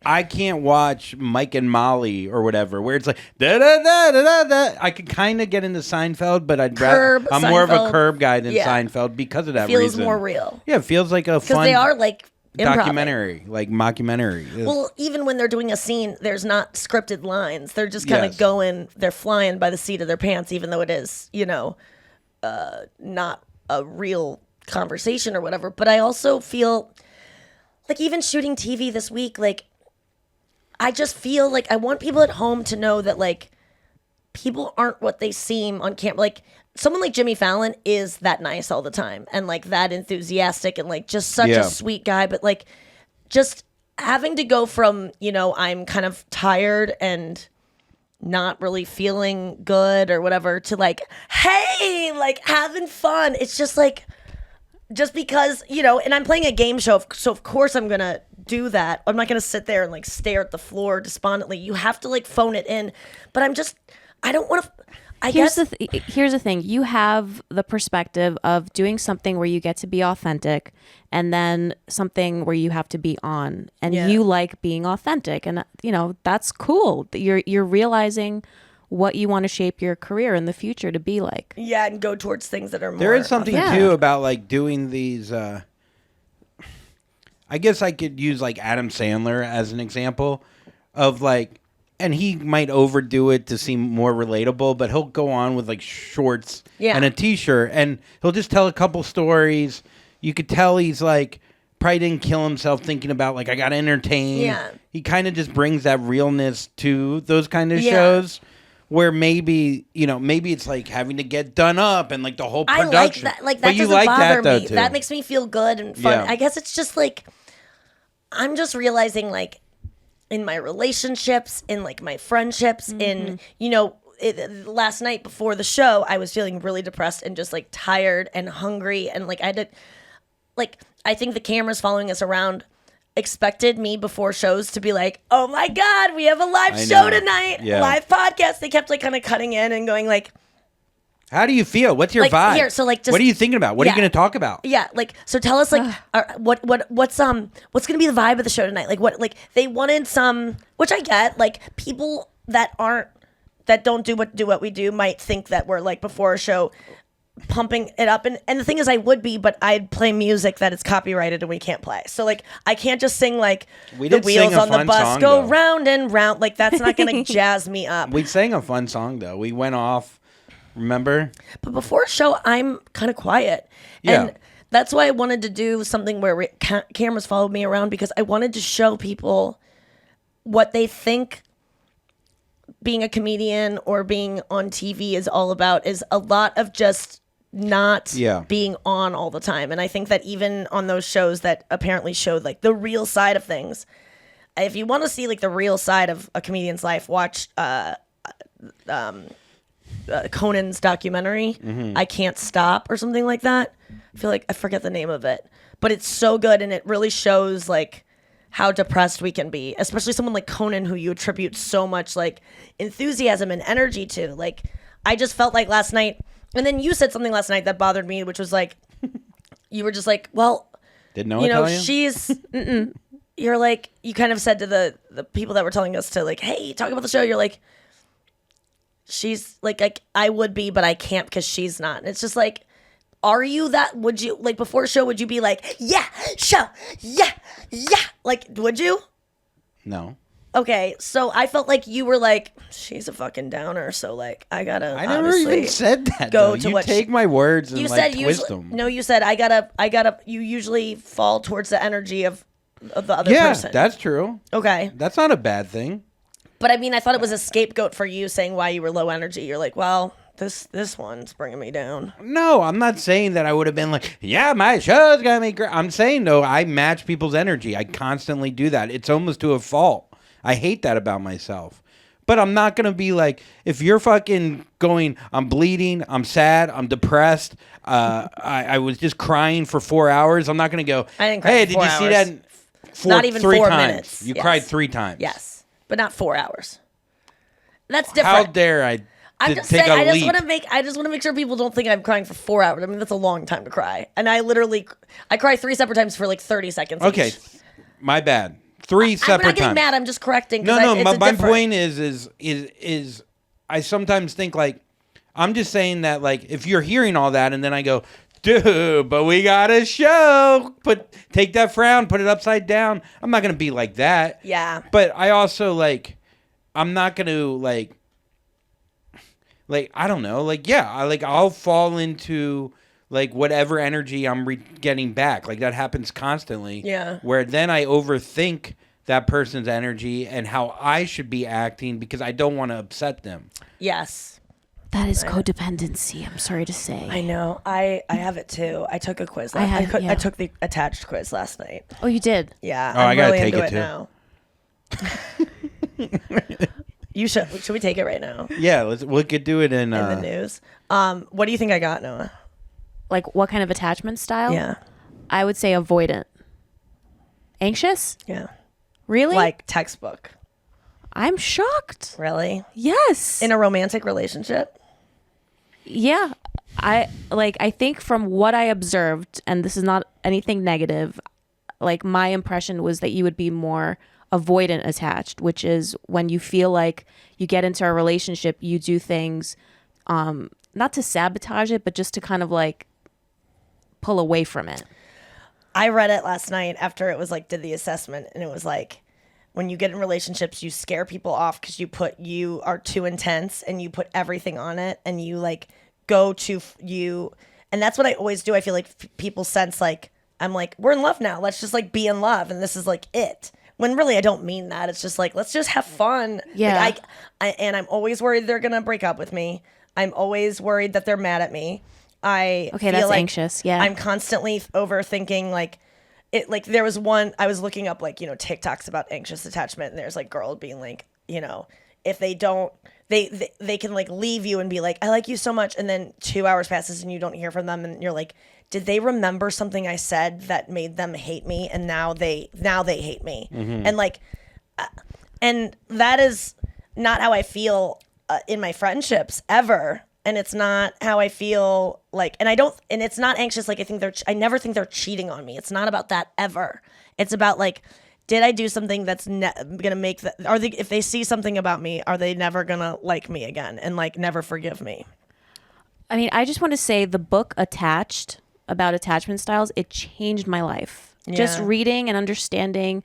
I can't watch Mike and Molly or whatever where it's like da da da da da da. I could kind of get into Seinfeld, but I'm more of a Seinfeld. Curb guy than Yeah. Seinfeld because of that Feels reason. more real Yeah, it feels like a because fun they are like improv. documentary, like mockumentary. Well, even when they're doing a scene, there's not scripted lines. They're just kind of Yes. they're flying by the seat of their pants, even though it is, not a real conversation or whatever. But I also feel like even shooting TV this week, like, I just feel like I want people at home to know that, like, people aren't what they seem on camera. Like, someone like Jimmy Fallon is that nice all the time and, like, that enthusiastic and, like, just such Yeah. a sweet guy. But, like, just having to go from, I'm kind of tired and not really feeling good or whatever to, like, hey, like, having fun. It's just, like, just because, and I'm playing a game show, so of course I'm going to do that. I'm not going to sit there and, like, stare at the floor despondently. You have to, like, phone it in. But I don't want to, Here's the thing. You have the perspective of doing something where you get to be authentic and then something where you have to be on. And Yeah. you like being authentic. And, that's cool. You're realizing what you want to shape your career in the future to be like. Yeah, and go towards things that are more. There is something Yeah. too about like doing these I guess I could use like Adam Sandler as an example of like, and he might overdo it to seem more relatable, but he'll go on with like shorts and a t-shirt, and he'll just tell a couple stories. You could tell he's like probably didn't kill himself thinking about like I got to entertain. Yeah. He kind of just brings that realness to those kind of shows. Where maybe, maybe it's like having to get done up and like the whole production. I like that. Like, that but you doesn't like bother that, me. though, too. That makes me feel good and fun. Yeah. I guess it's just like, I'm just realizing like in my relationships, in like my friendships, in, last night before the show, I was feeling really depressed and just like tired and hungry. And like I had to, like, I think the cameras following us around expected me before shows to be like, oh my God, we have a live show tonight, live podcast. They kept like kind of cutting in and going like, how do you feel? What's your like, vibe? here, so like, just, what are you thinking about? What are you going to talk about? Yeah, like, so tell us like, what's gonna be the vibe of the show tonight? Like what, like they wanted some, which I get, like people that don't do what we do might think that we're like before a show pumping it up, and the thing is I would be, but I'd play music that is copyrighted and we can't play, so like I can't just sing like the wheels on the bus go round and round, like that's not gonna jazz me up. We sang a fun song though. We went off, remember? But before a show I'm kind of quiet, and that's why I wanted to do something where cameras followed me around, because I wanted to show people what they think being a comedian or being on TV is all about, is a lot of just not being on all the time. And I think that even on those shows that apparently showed like the real side of things, if you want to see like the real side of a comedian's life, watch Conan's documentary, I Can't Stop or something like that. I feel like I forget the name of it, but it's so good, and it really shows like how depressed we can be, especially someone like Conan, who you attribute so much like enthusiasm and energy to. Like I just felt like last night, and then you said something last night that bothered me, which was like, you were just like, well, didn't know Italian? She's you're like, you kind of said to the people that were telling us to like, hey, talk about the show, you're like, she's like I would be, but I can't because she's not. And it's just like, are you that? Would you like before a show? Would you be like, yeah, show, yeah, like, would you? No. Okay, so I felt like you were like, she's a fucking downer, so like I never even said that. Go though. to you what take my words and you like said. Twist Usually, them. no, you said I gotta. You usually fall towards the energy of the other person. Yeah, that's true. Okay, that's not a bad thing. But I mean, I thought it was a scapegoat for you saying why you were low energy. You're like, well, this one's bringing me down. No, I'm not saying that I would have been like, yeah, my show's gonna be great. I'm saying though, I match people's energy. I constantly do that. It's almost to a fault. I hate that about myself. But I'm not gonna be like, if you're fucking going, I'm bleeding, I'm sad, I'm depressed. I was just crying for 4 hours. I'm not gonna go. I didn't cry. Hey, for did 4 you see hours. that? Not even three 4 times. minutes. You Yes. cried 3 times. Yes, but not 4 hours. That's different. How dare I? I'm to just take saying. a I just leap. want to make sure people don't think I'm crying for 4 hours. I mean, that's a long time to cry. And I cry 3 separate times for like 30 seconds. Okay, each. my bad. 3 separate I'm not getting times. mad. I'm just correcting. No. It's My different. point is I sometimes think like, I'm just saying that like, if you're hearing all that and then I go, dude, but we got a show. Take that frown, put it upside down. I'm not gonna be like that. Yeah. But I also like, I'm not gonna like I don't know, like I'll fall into like whatever energy I'm getting back. Like that happens constantly. Yeah. Where then I overthink that person's energy and how I should be acting because I don't want to upset them. Yes. That is codependency. I'm sorry to say. I know. I have it too. I took a quiz. I took the attached quiz last night. Oh, you did? Yeah. Oh, I'm I gotta really take into it now. You should we take it right now? Yeah, we could do it in The news. What do you think I got, Noah? Like what kind of attachment style? Yeah. I would say avoidant. Anxious? Yeah. Really? Like textbook. I'm shocked. Really? Yes. In a romantic relationship? Yeah. I think from what I observed, and this is not anything negative, like my impression was that you would be more avoidant attached, which is when you feel like you get into a relationship, you do things not to sabotage it, but just to kind of like pull away from it. I read it last night after it was like did the assessment, and it was like when you get in relationships, you scare people off because you are too intense and you put everything on it, and you like go to you, and that's what I always do. I feel like people sense like I'm like we're in love now. Let's just like be in love, and this is like it. When really I don't mean that. It's just like let's just have fun. Yeah. Like, and I'm always worried they're gonna break up with me. I'm always worried that they're mad at me. I Okay, feel that's like anxious. Yeah. I'm constantly overthinking like it. Like there was one I was looking up like TikToks about anxious attachment, and there's like girl being like if they don't they can like leave you and be like I like you so much, and then 2 hours passes and you don't hear from them, and you're like did they remember something I said that made them hate me, and now they hate me, and like and that is not how I feel in my friendships ever. And it's not how I feel like, and it's not anxious. Like I never think they're cheating on me. It's not about that ever. It's about like, did I do something that's gonna make if they see something about me, are they never gonna like me again and like never forgive me? I mean, I just want to say the book Attached about attachment styles, it changed my life. Just reading and understanding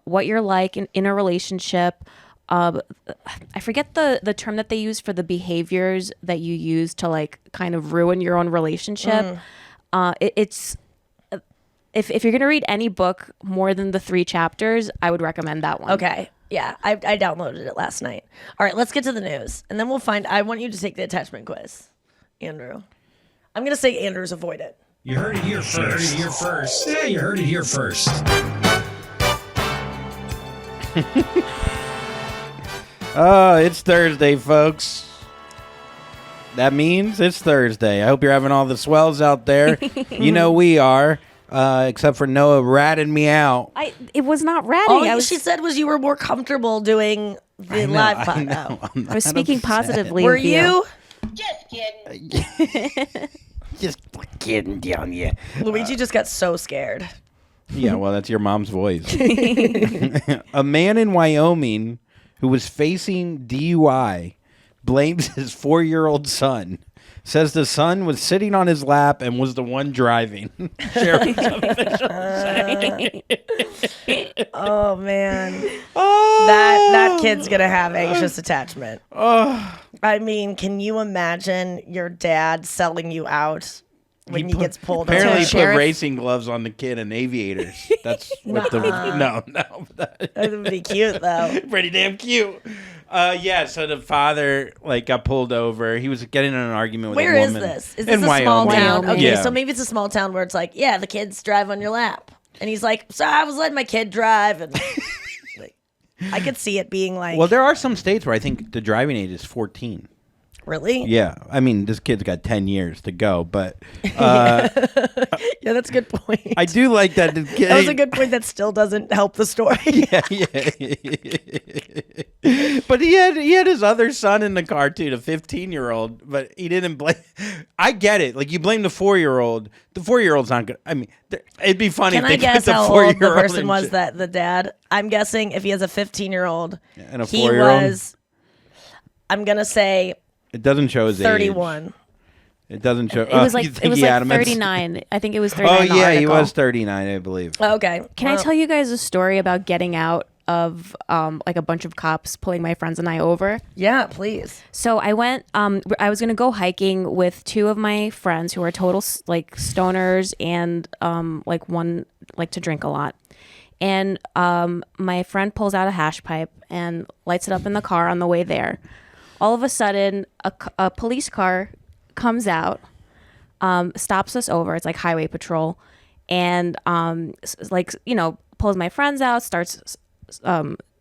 what you're like in a relationship. I forget the term that they use for the behaviors that you use to like kind of ruin your own relationship. It's if you're gonna read any book more than the 3 chapters, I would recommend that one. Okay. Yeah, I downloaded it last night. All right, let's get to the news, and then I want you to take the attachment quiz, Andrew. I'm gonna say Andrew's avoid it. You heard it here first. Yeah, you heard it here first. It's Thursday, folks. That means it's Thursday. I hope you're having all the swells out there. We are, except for Noah ratted me out. It was not ratting. All she said was you were more comfortable doing the live podcast. I was speaking positively. Were of you? Just kidding. Just kidding down here. Luigi just got so scared. Yeah, well, that's your mom's voice. A man in Wyoming who was facing DUI blames his 4-year-old son. Says the son was sitting on his lap and was the one driving. Sheriff's officials say. Oh man, that kid's gonna have anxious attachment. I mean, can you imagine your dad selling you out when he gets pulled over? Apparently, he put Sheriff? racing gloves on the kid and aviators. That's what no. That would be cute though. Pretty damn cute. So the father got pulled over. He was getting in an argument with Where a is woman. this? Is in this a small Wyoming. town? Okay, Yeah. so maybe it's a small town where it's like, yeah, the kids drive on your lap, and he's like, so I was letting my kid drive, and like, I could see it being like, Well, there are some states where I think the driving age is 14. really? Yeah, I mean, this kid's got 10 years to go, but Yeah, that's a good point. I do like that. The kid, That was a good point that still doesn't help the story. yeah. But he had his other son in the car too, the 15-year-old. But he didn't blame. I get it. Like you blame the 4-year-old. The 4-year-old's not good. I mean, it'd be funny. Can if I they guess put the how old the 4-year-old person in was jail. that the dad? I'm guessing if he has a 15-year-old, And a he 4-year-old? was, I'm going to say It doesn't show his age. 31. It doesn't show. It was like you think he had him at- 39. I think it was 39. Oh in the yeah, he article. was 39, I believe. Okay. Can I tell you guys a story about getting out of like a bunch of cops pulling my friends and I over? Yeah, please. So I went. I was gonna go hiking with 2 of my friends who are total like stoners and like one like to drink a lot. And my friend pulls out a hash pipe and lights it up in the car on the way there. All of a sudden, a police car comes out, stops us over. It's like highway patrol, and pulls my friends out, starts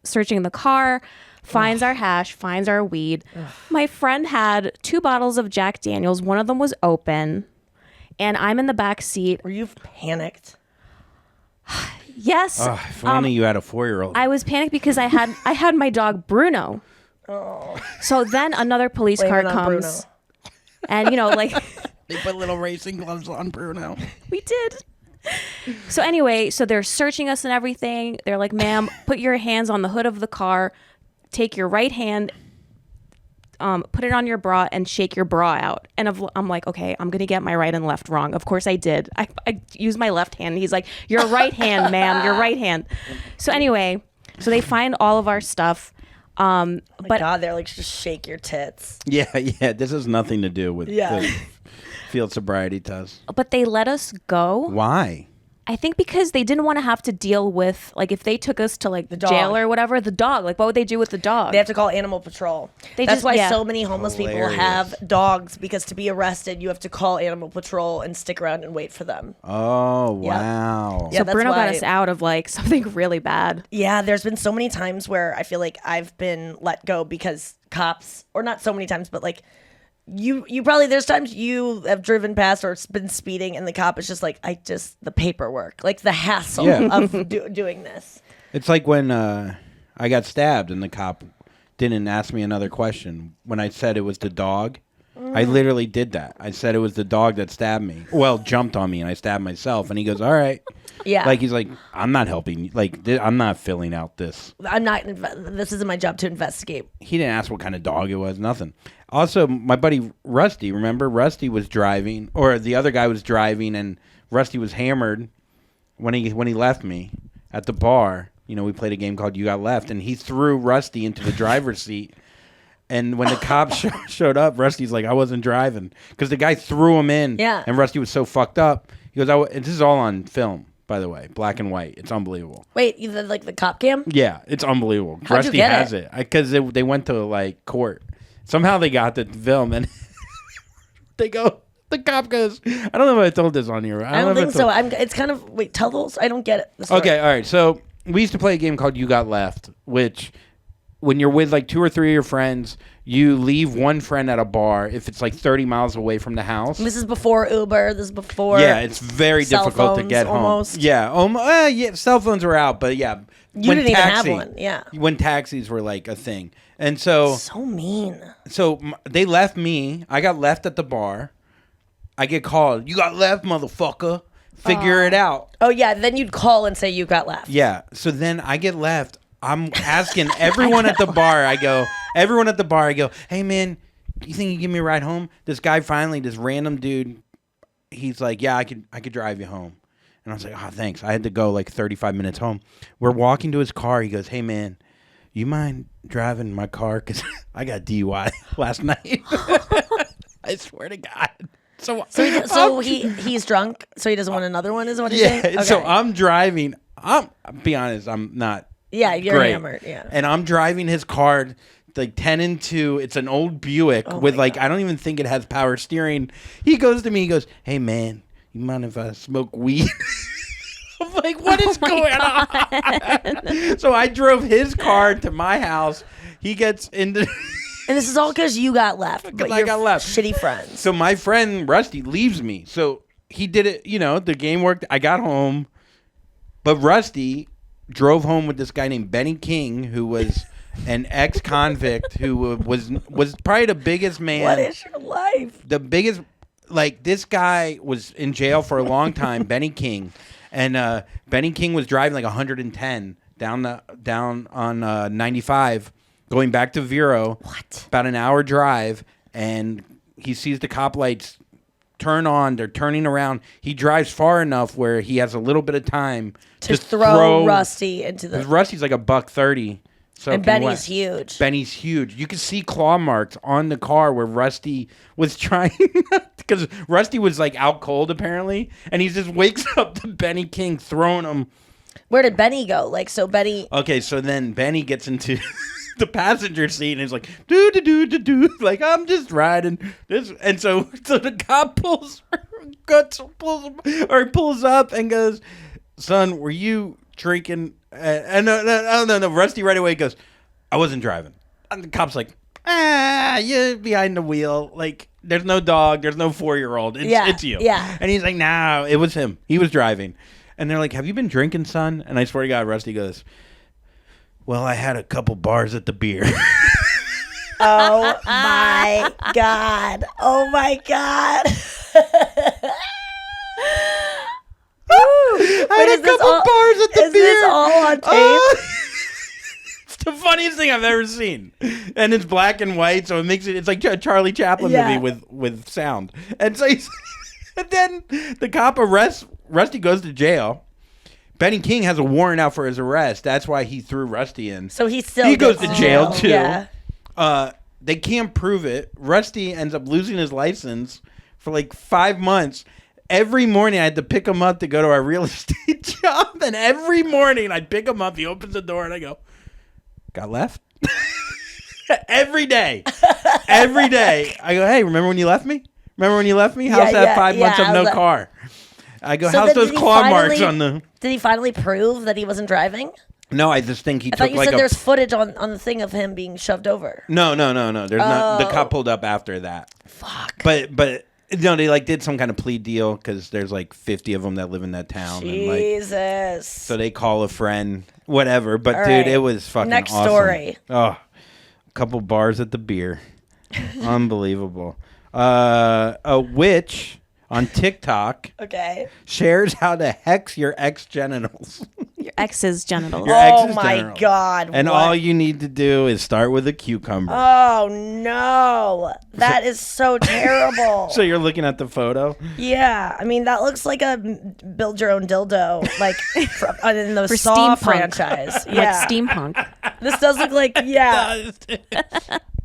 searching the car, finds our hash, finds our weed. My friend had 2 bottles of Jack Daniels. One of them was open, and I'm in the back seat. Were you panicked? Yes, Oh, if only you had a 4-year-old. I was panicked because I had my dog Bruno. So then another police Blame car it on comes, and They put little racing gloves on Bruno. we did. So anyway, so they're searching us and everything. They're like, "Ma'am, put your hands on the hood of the car. Take your right hand put it on your bra and shake your bra out. And I'm like, okay, I'm going to get my right and left wrong. Of course I did. I used my left hand. He's like, your right hand, ma'am, your right hand. So anyway, so they find all of our stuff. Oh my but God, they're like, just shake your tits. Yeah. This has nothing to do with the field sobriety test. But they let us go. Why? I think because they didn't want to have to deal with, like, if they took us to, like, the dog. jail or whatever, the dog. Like, what would they do with the dog? They have to call animal patrol. That's why so many homeless people Hilarious. have dogs, because to be arrested, you have to call animal patrol and stick around and wait for them. Oh, wow. Yeah, So that's Bruno got why- us out of, like, something really bad. Yeah, there's been so many times where I feel like I've been let go because cops, or not so many times, but like you probably, there's times you have driven past or been speeding and the cop is just like, the paperwork, like the hassle of doing this. It's like when I got stabbed and the cop didn't ask me another question. When I said it was the dog, I literally did that. I said it was the dog that stabbed me. Well, jumped on me and I stabbed myself. And he goes, all right. Yeah. Like, he's like, I'm not helping. Like, I'm not filling out this. This isn't my job to investigate. He didn't ask what kind of dog it was, nothing. Also, my buddy Rusty, remember? Rusty was driving, or the other guy was driving, and Rusty was hammered when he left me at the bar. You know, we played a game called You Got Left, and he threw Rusty into the driver's seat. And when the cops showed up, Rusty's like, I wasn't driving. Because the guy threw him in, Yeah. and Rusty was so fucked up. He goes, and this is all on film, by the way, black and white. It's unbelievable. Wait, either like the cop cam? Yeah, it's unbelievable. How'd you Rusty get has it because they went to like court. Somehow they got the film and they go. The cop goes. I don't know if I told this on here. I don't think so. It's kind of, wait, tell those. I don't get it. The story. Okay, all right. So we used to play a game called You Got Left, which when you're with like 2 or 3 of your friends, you leave one friend at a bar if it's like 30 miles away from the house. This is before Uber. This is before. Yeah, it's very cell difficult to phones get almost. home. Yeah, yeah, cell phones were out, but yeah. You didn't even have one, yeah. When taxis were like a thing. And so mean. So they left me. I got left at the bar. I get called. You got left, motherfucker. Figure it out. Oh, yeah. Then you'd call and say you got left. Yeah. So then I get left. I'm asking everyone at the bar. I go, hey, man, you think you can give me a ride home? This guy finally, this random dude, he's like, yeah, I could drive you home. And I was like, oh, thanks. I had to go like 35 minutes home. We're walking to his car. He goes, hey, man, you mind driving my car? Because I got DUI last night. I swear to God. So he's drunk, so he doesn't want another one, is what he's saying? Okay. So I'm driving. I'll be honest, I'm not. Yeah, you're great. hammered. Yeah. And I'm driving his car like 10 and 2. It's an old Buick with like, I don't even think it has power steering. He goes to me, he goes, hey, man, you mind if I smoke weed? I'm like, what is going on? So I drove his car to my house. He gets into... And this is all because you got left. But I got left. Shitty friends. So my friend Rusty leaves me. So he did it, the game worked. I got home. But Rusty drove home with this guy named Benny King, who was an ex-convict who was probably the biggest man. What is your life? The biggest, like, this guy was in jail for a long time, Benny King. And Benny King was driving like 110 down on 95, going back to Vero. What? About an hour drive, and he sees the cop lights turn on. They're turning around. He drives far enough where he has a little bit of time To throw Rusty into the... Because Rusty's like $130. So and Benny's huge. Benny's huge. You can see claw marks on the car where Rusty was trying, because Rusty was like out cold apparently, and he just wakes up to Benny King throwing him. Where did Benny go? Like, so Benny... Okay, so then Benny gets into the passenger seat and he's like, do, like, I'm just riding this. And so the cop pulls up and goes, son, were you drinking? And no. Rusty right away goes, I wasn't driving. And the cop's like, you're behind the wheel. Like, there's no dog. There's no 4-year-old. It's you. Yeah. And he's like, no, it was him. He was driving. And they're like, have you been drinking, son? And I swear to God, Rusty goes, well, I had a couple bars at the beer. Oh, my God. Oh, my God. I had a couple bars at the beer. Is this all on tape? It's the funniest funniest thing I've ever seen, and it's black and white, so it makes it's like a Charlie Chaplin movie with sound. And so and then the cop arrests Rusty, goes to jail. Benny King has a warrant out for his arrest. That's why he threw Rusty in. So he goes to jail too. Yeah. They can't prove it. Rusty ends up losing his license for like 5 months. Every morning I had to pick him up to go to our real estate job, and every morning I'd pick him up. He opens the door and I go, "Got left?" Every day. Every day. I go, "Hey, remember when you left me? How's that 5 months of no car?" I go, So "How's those did he claw marks finally- on the?" Did he finally prove that he wasn't driving? No, I just think he I took thought you like said a. there's footage on the thing of him being shoved over. No. There's not. The cop pulled up after that. Fuck. But no, they like did some kind of plea deal because there's like 50 of them that live in that town. And, like, Jesus. so they call a friend, whatever. But All dude, right. it was fucking Next awesome. story. Oh, a couple bars at the beer, unbelievable. A witch on TikTok Okay. shares how to hex your ex genitals. Your ex's genitals. Your Oh ex's my genitals. God. And what? all you need to do is start with a cucumber. Oh no. That is so terrible. So you're looking at the photo? Yeah. I mean, that looks like a build your own dildo, like in the For Saw steampunk. franchise. Like Yeah. steampunk. This does look like, yeah.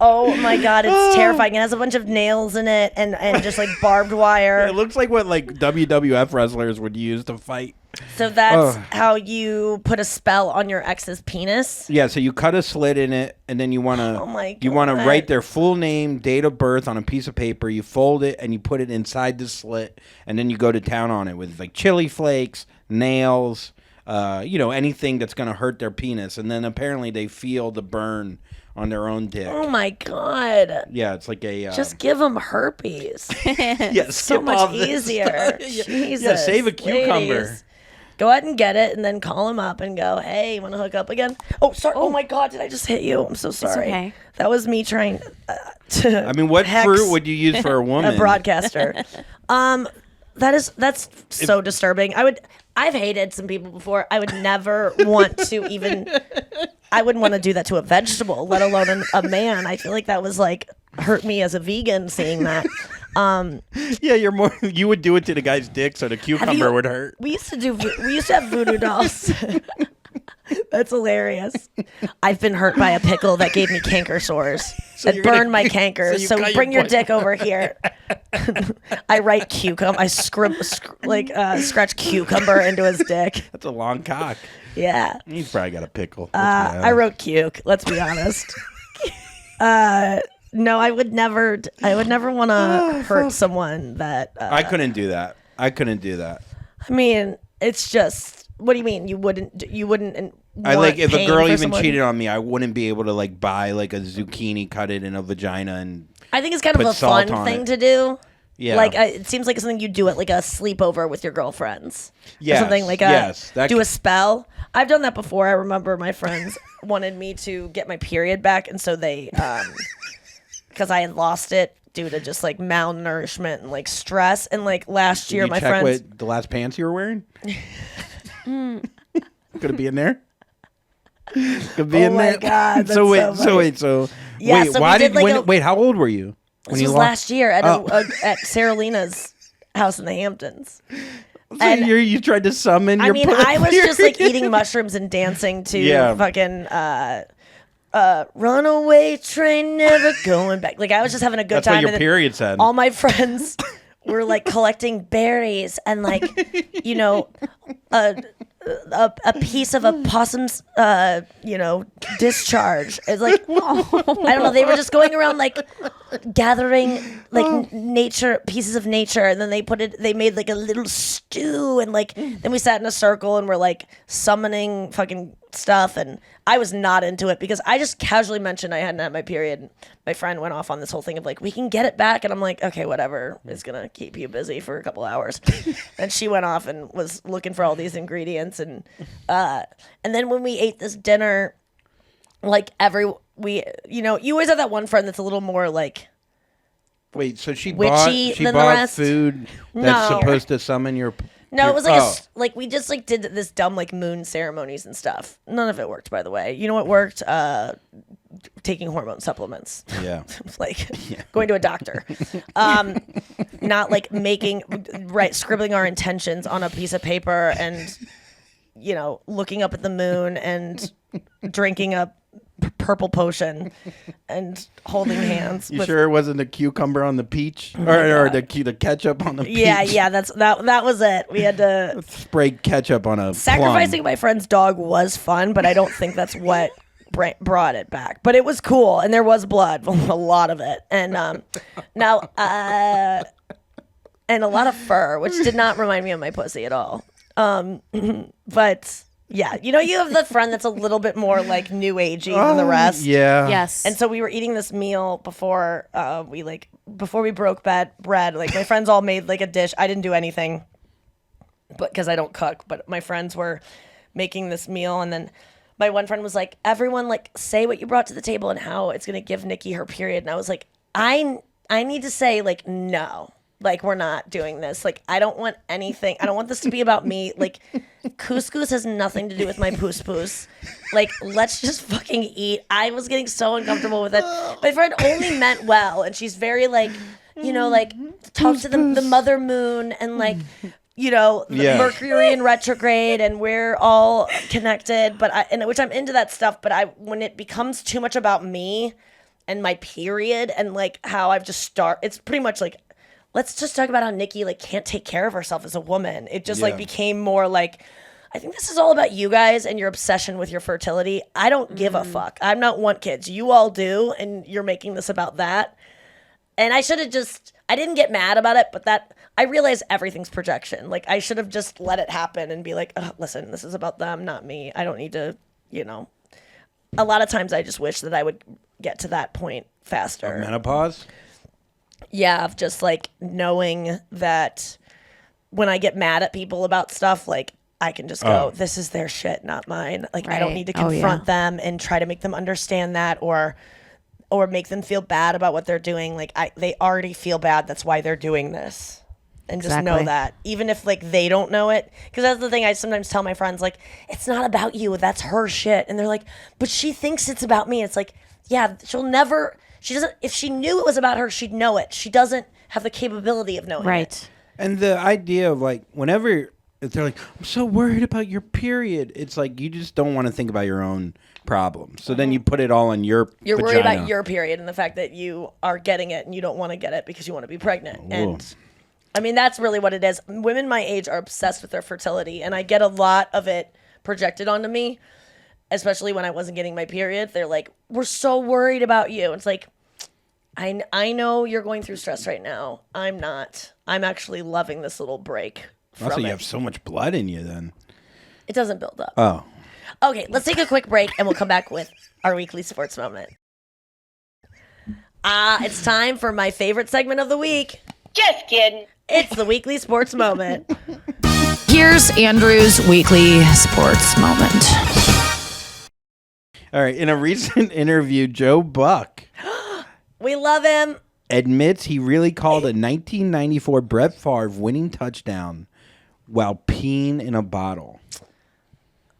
Oh my God. It's terrifying. It has a bunch of nails in it and just like barbed wire. It looks like what like WWF wrestlers would use to fight. So that's how you put a spell on your ex's penis. Yeah, so you cut a slit in it, and then you want to Oh my you want to God. write their full name, date of birth on a piece of paper. You fold it and you put it inside the slit, and then you go to town on it with like chili flakes, nails, anything that's gonna hurt their penis. And then apparently they feel the burn on their own dick. Oh my God. Yeah, it's like a Just give them herpes. yeah, So much easier. Jesus. Yeah, save a cucumber. ladies. Go ahead and get it, and then call him up and go, "Hey, you want to hook up again?" Oh, sorry. Oh my God, did I just hit you? I'm so sorry. okay. That was me trying to. I mean, what hex fruit would you use for a woman? a broadcaster? That's so disturbing. I've hated some people before. I would never want to even. I wouldn't want to do that to a vegetable, let alone a man. I feel like that was like hurt me as a vegan seeing that. Yeah, you would do it to the guy's dick, so the cucumber would hurt. We used to have voodoo dolls. That's hilarious. I've been hurt by a pickle that gave me canker sores. It burned my cankers. so So, you cut bring your your dick over here. I write cucumber. I scratch cucumber into his dick. That's a long cock. Yeah. He's probably got a pickle. I wrote cuke. Let's be honest. No, I would never want to hurt someone that. I couldn't do that. I mean, it's just. What do you mean? You wouldn't. I like if a pain girl for even someone? cheated on me, I wouldn't be able to like buy like a zucchini, cut it in a vagina, and I think it's kind of put a salt fun on thing it. to do. Yeah. Like it seems like something you do at like a sleepover with your girlfriends. Yes, Or something like yes, that do a could- spell. I've done that before. I remember my friends wanted me to get my period back, and so they, because I had lost it due to just like malnourishment and like stress. And like last Did year, you my check friends. what the last pants you were wearing? Could it be in there? Could be Oh in my there. God, So that's so wait, Yeah, wait. so we Why did, like, a- wait? How old were you when This you was lost? last year at at Sarah Lena's house in the Hamptons. So and- you tried to summon. I your mean, I was just like period? eating mushrooms and dancing to Yeah. fucking runaway train never going back. Like I was just having a good That's time. what your and then period said. all my friends were like collecting berries and like, a piece of a possum's, discharge. It's like, I don't know. They were just going around like gathering like nature pieces of nature, and then they made like a little stew, and like then we sat in a circle and we're like summoning fucking stuff, and I was not into it because I just casually mentioned I hadn't had my period. My friend went off on this whole thing of like, we can get it back, and I'm like, okay, whatever, it's gonna keep you busy for a couple hours. And she went off and was looking for all these ingredients, and then when we ate this dinner, like you always have that one friend that's a little more like Wait, so she witchy bought than the rest? food that's No. supposed to summon your. No, it was like like we just like did this dumb like moon ceremonies and stuff. None of it worked, by the way. You know what worked? Taking hormone supplements. Yeah. Like going to a doctor. Not like scribbling our intentions on a piece of paper and looking up at the moon and drinking a purple potion and holding hands. You sure it wasn't the cucumber on the peach or the ketchup on the peach? Yeah, that was it. We had to spray ketchup on a sacrificing plum. my friend's dog was fun, but I don't think that's what brought it back. But it was cool, and there was blood, a lot of it, and and a lot of fur, which did not remind me of my pussy at all. But. Yeah, you have the friend that's a little bit more like new agey than the rest. Yeah. Yes. And so we were eating this meal before we broke bread. Like my friends all made like a dish. I didn't do anything, but because I don't cook. But my friends were making this meal, and then my one friend was like, "Everyone, like, say what you brought to the table and how it's gonna give Nikki her period." And I was like, I need to say like no. Like, we're not doing this. Like, I don't want anything. I don't want this to be about me. Like, couscous has nothing to do with my poos. Like, let's just fucking eat. I was getting so uncomfortable with it. My friend only meant well. And she's very, like, like, talk to the mother moon and, like, Mercury in retrograde and we're all connected. But which I'm into that stuff. But when it becomes too much about me and my period and, like, how I've just it's pretty much, like, let's just talk about how Nikki like can't take care of herself as a woman. It just like became more like, I think this is all about you guys and your obsession with your fertility. I don't give a fuck. I'm not want kids. You all do, and you're making this about that. And I should have I didn't get mad about it, but I realize everything's projection. Like I should have just let it happen and be like, listen, this is about them, not me. I don't need to, A lot of times I just wish that I would get to that point faster. Menopause? Yeah, of just like knowing that when I get mad at people about stuff, like I can just go, this is their shit, not mine. Like I don't need to confront them and try to make them understand that or make them feel bad about what they're doing. Like they already feel bad. That's why they're doing this. And just know that even if like they don't know it, because that's the thing I sometimes tell my friends, like, it's not about you. That's her shit. And they're like, but she thinks it's about me. It's like, yeah, she doesn't, if she knew it was about her, she'd know it. She doesn't have the capability of knowing it. And the idea of like, whenever they're like, I'm so worried about your period. It's like, you just don't want to think about your own problems. So then you put it all on your You're vagina. worried about your period and the fact that you are getting it and you don't want to get it because you want to be pregnant. Ooh. And I mean, that's really what it is. Women my age are obsessed with their fertility, and I get a lot of it projected onto me, especially when I wasn't getting my period. They're like, we're so worried about you. It's like, I know you're going through stress right now. I'm not. I'm actually loving this little break from Also, you it. have so much blood in you then. It doesn't build up. Oh. Okay, let's take a quick break, and we'll come back with our weekly sports moment. It's time for my favorite segment of the week. Just kidding. It's the weekly sports moment. Here's Andrew's weekly sports moment. All right. In a recent interview, Joe Buck We love him. admits he really called a 1994 Brett Favre winning touchdown while peeing in a bottle.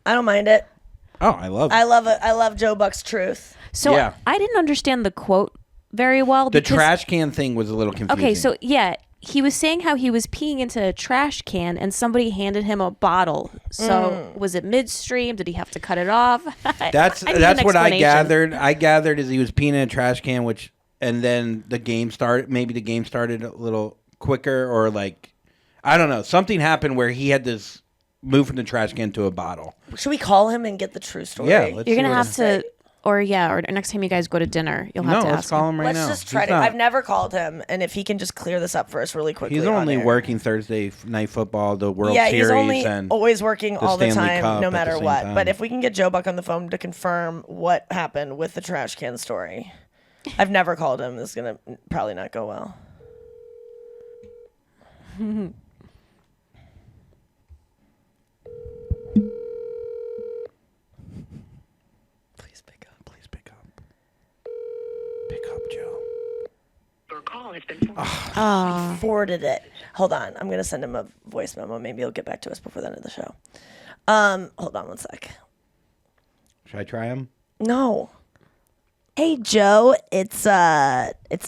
I don't mind it. Oh, I love it. I love it. I love Joe Buck's truth. So Yeah. I didn't understand the quote very well. The because- trash can thing was a little confusing. Okay, so yeah, he was saying how he was peeing into a trash can and somebody handed him a bottle. So was it midstream? Did he have to cut it off? That's I need an what I explanation. gathered. I gathered is he was peeing in a trash can, and then the game started. Maybe the game started a little quicker, or like, I don't know. Something happened where he had this move from the trash can to a bottle. Should we call him and get the true story? Yeah, let's You're see gonna what have it- to, or next time you guys go to dinner, you'll have No, to let's ask call him. him right Let's now. just try He's to. not- I've never called him, and if he can just clear this up for us really quickly. He's on only air. working Thursday night football, the World Yeah, Series, he's only and always working all the Stanley time, Cup no at the matter same what. time. But if we can get Joe Buck on the phone to confirm what happened with the trash can story, I've never called him. This is gonna probably not go well. Please pick up. Please pick up. Pick up, Joe. Your call Forwarded it. Hold on. I'm going to send him a voice memo. Maybe he'll get back to us before the end of the show. Hold on one sec. Should I try him? No. Hey, Joe. It's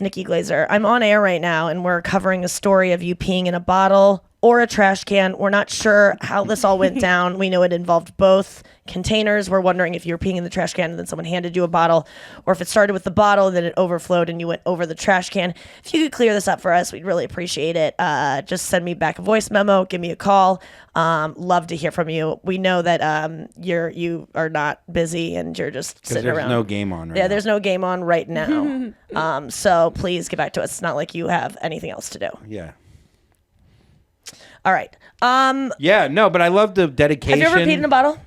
Nikki Glaser. I'm on air right now, and we're covering a story of you peeing in a bottle or a trash can. We're not sure how this all went down. We know it involved both containers. We're wondering if you were peeing in the trash can and then someone handed you a bottle, or if it started with the bottle, then it overflowed and you went over the trash can. If you could clear this up for us, we'd really appreciate it. Just send me back a voice memo. Give me a call. Love to hear from you. We know that you are not busy and you're just sitting around. There's no game on right Yeah, now. there's no game on right now. So please get back to us. It's not like you have anything else to do. Yeah. All right. Yeah, no, but I love the dedication. Have you ever peed in a bottle?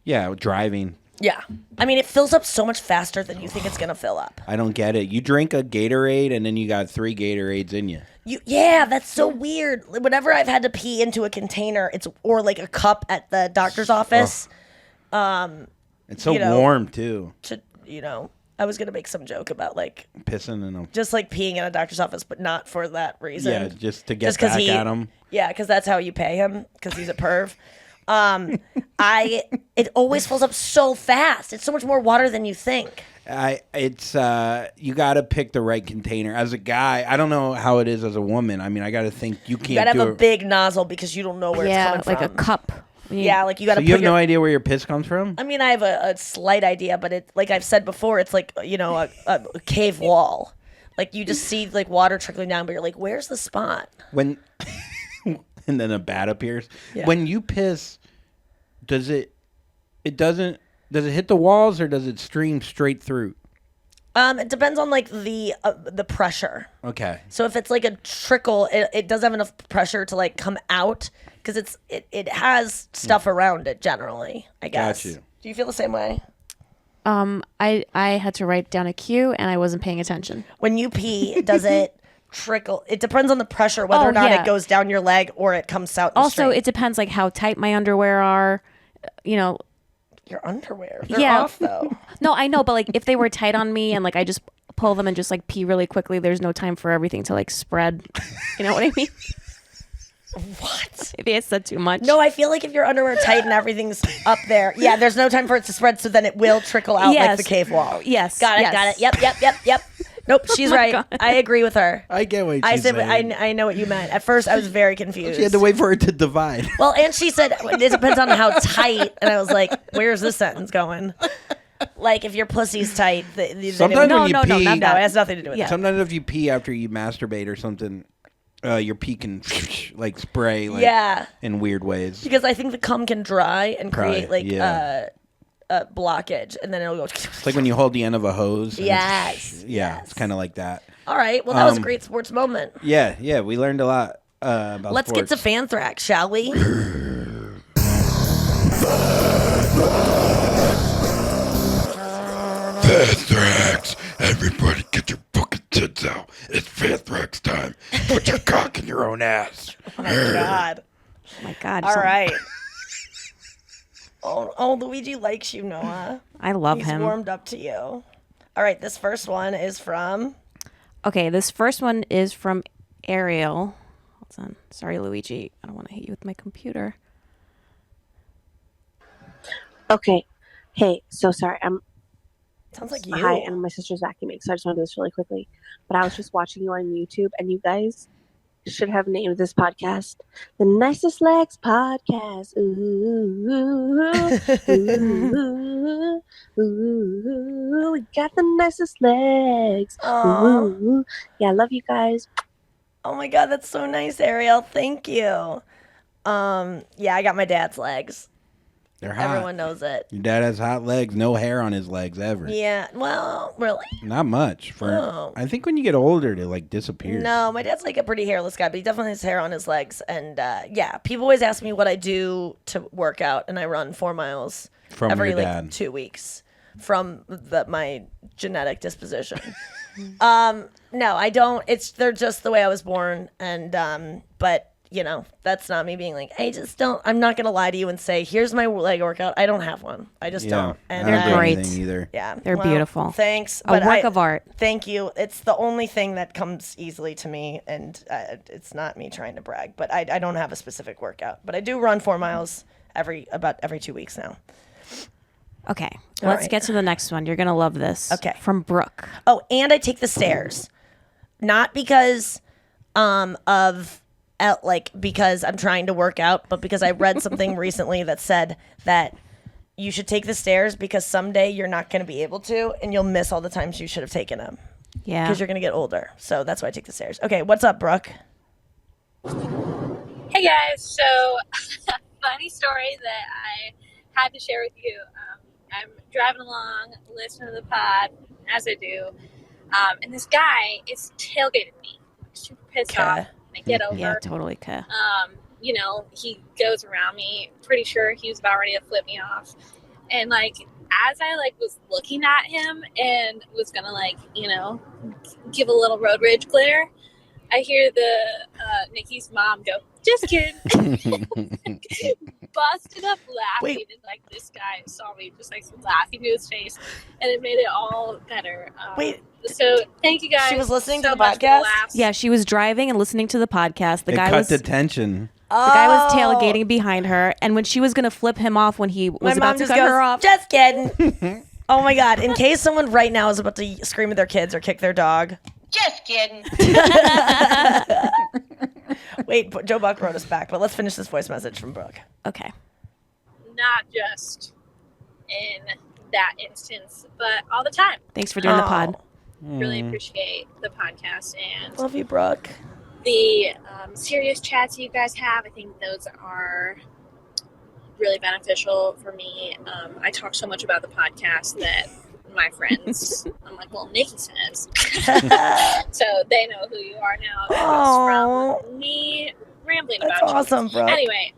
Yeah, driving. Yeah. I mean, it fills up so much faster than you think it's going to fill up. I don't get it. You drink a Gatorade and then you got 3 Gatorades in you. Yeah, that's so weird. Whenever I've had to pee into a container, or like a cup at the doctor's office. It's so warm too. I was going to make some joke about like Pissing in them. just like peeing in a doctor's office, but not for that reason. Yeah, just to get back at him. Yeah, because that's how you pay him, because he's a perv. It always fills up so fast. It's so much more water than you think. You got to pick the right container. As a guy, I don't know how it is as a woman. I mean, I got to think you can't. You gotta have a big nozzle because you don't know where it's coming from. like a cup. Yeah, like you gotta. So you have no idea where your piss comes from? I mean, I have a slight idea, but it, like I've said before, it's like a cave wall. Like you just see like water trickling down, but you're like, where's the spot? And then a bat appears. Yeah. When you piss, does it hit the walls or does it stream straight through? It depends on like the pressure. Okay. So if it's like a trickle, it doesn't have enough pressure to like come out because it has stuff around it generally, I guess. Got you. Do you feel the same way? I had to write down a cue and I wasn't paying attention. When you pee, does it trickle? It depends on the pressure, whether or not it goes down your leg or it comes out. Also, it depends like how tight my underwear are. Your underwear. They're off though. No, I know, but like if they were tight on me and like I just pull them and just like pee really quickly, there's no time for everything to like spread. You know what I mean? What? Maybe I said too much. No, I feel like if your underwear are tight and everything's up there, there's no time for it to spread, so then it will trickle out like the cave wall. Yes. Got it. Yep. Nope, she's right. God. I agree with her. I get what I she's said. saying. I know what you meant. At first, I was very confused. She had to wait for it to divide. Well, and she said it depends on how tight, and I was like, "Where's this sentence going?" Like if your pussy's tight, Sometimes when you pee, it has nothing to do with that. Sometimes if you pee after you masturbate or something, your pee can like spray in weird ways. Because I think the cum can dry and create like yeah. a blockage, and then it'll go. It's like when you hold the end of a hose. And Yes. It's kind of like that. All right. Well, that was a great sports moment. Yeah. We learned a lot about Let's sports. get to Fanthrax, shall we? Fanthrax! Everybody get your fucking tits out. It's Fanthrax time. Put your cock in your own ass. Oh my god. Oh my God. All right. Oh, Luigi likes you, Noah. I love He's him. warmed up to you. All right, this first one is from... Okay, this first one is from Ariel. Hold on. Sorry, Luigi. I don't want to hit you with my computer. Okay. Hey, so sorry. Sounds like you. Hi, and my sister's vacuuming, so I just want to do this really quickly. But I was just watching you on YouTube, and you guys should have named this podcast the Nicest Legs Podcast. Ooh, ooh, ooh, we got the nicest legs. Ooh, yeah, I love you guys. Oh my god, that's so nice, Ariel. Thank you. Yeah, I got my dad's legs. They're hot. Everyone knows it. Your dad has hot legs, no hair on his legs ever. Yeah, well, really? Not much. I think when you get older, it like disappears. No, my dad's like a pretty hairless guy, but he definitely has hair on his legs. And people always ask me what I do to work out, and I run 4 miles From every your dad. like 2 weeks from my genetic disposition. No, I don't. They're just the way I was born, and but that's not me being like, I'm not going to lie to you and say, here's my leg workout. I don't have one. I just don't. And They're great. Either. Yeah. They're beautiful. Thanks. A work of art. Thank you. It's the only thing that comes easily to me, and it's not me trying to brag, but I don't have a specific workout. But I do run 4 miles about every 2 weeks now. Okay, let's get to the next one. You're going to love this. Okay. From Brooke. Oh, and I take the stairs. Not because because I'm trying to work out, but because I read something recently that said that you should take the stairs because someday you're not going to be able to, and you'll miss all the times you should have taken them. Yeah. Because you're going to get older. So that's why I take the stairs. Okay, what's up, Brooke? Hey guys, so funny story that I had to share with you. I'm driving along, listening to the pod, as I do, and this guy is tailgating me, super pissed off. I get over. Yeah, totally. He goes around me. Pretty sure he was about ready to flip me off, and as I was looking at him and was gonna give a little road rage glare, I hear the Nikki's mom go, "Just kidding." Busted up laughing. Wait. And this guy saw me just laughing to his face, and it made it all better. Wait. So thank you guys. She was listening so to the much for podcast? laughs. Yeah, she was driving and listening to the podcast. The guy cut was the tension. The guy was tailgating behind her, and when she was going to flip him off when he was My about mom to just cut goes, her off. "Just kidding." Oh my God. In case someone right now is about to scream at their kids or kick their dog. Just kidding. Wait, Joe Buck wrote us back, but let's finish this voice message from Brooke. Okay. Not just in that instance, but all the time. Thanks for doing the pod. Really appreciate the podcast and Love you, Brooke. the serious chats you guys have. I think those are really beneficial for me. I talk so much about the podcast that my friends, I'm like, well, Nikki says. So they know who you are now. Just from me rambling That's about awesome, you. Brooke. Anyway,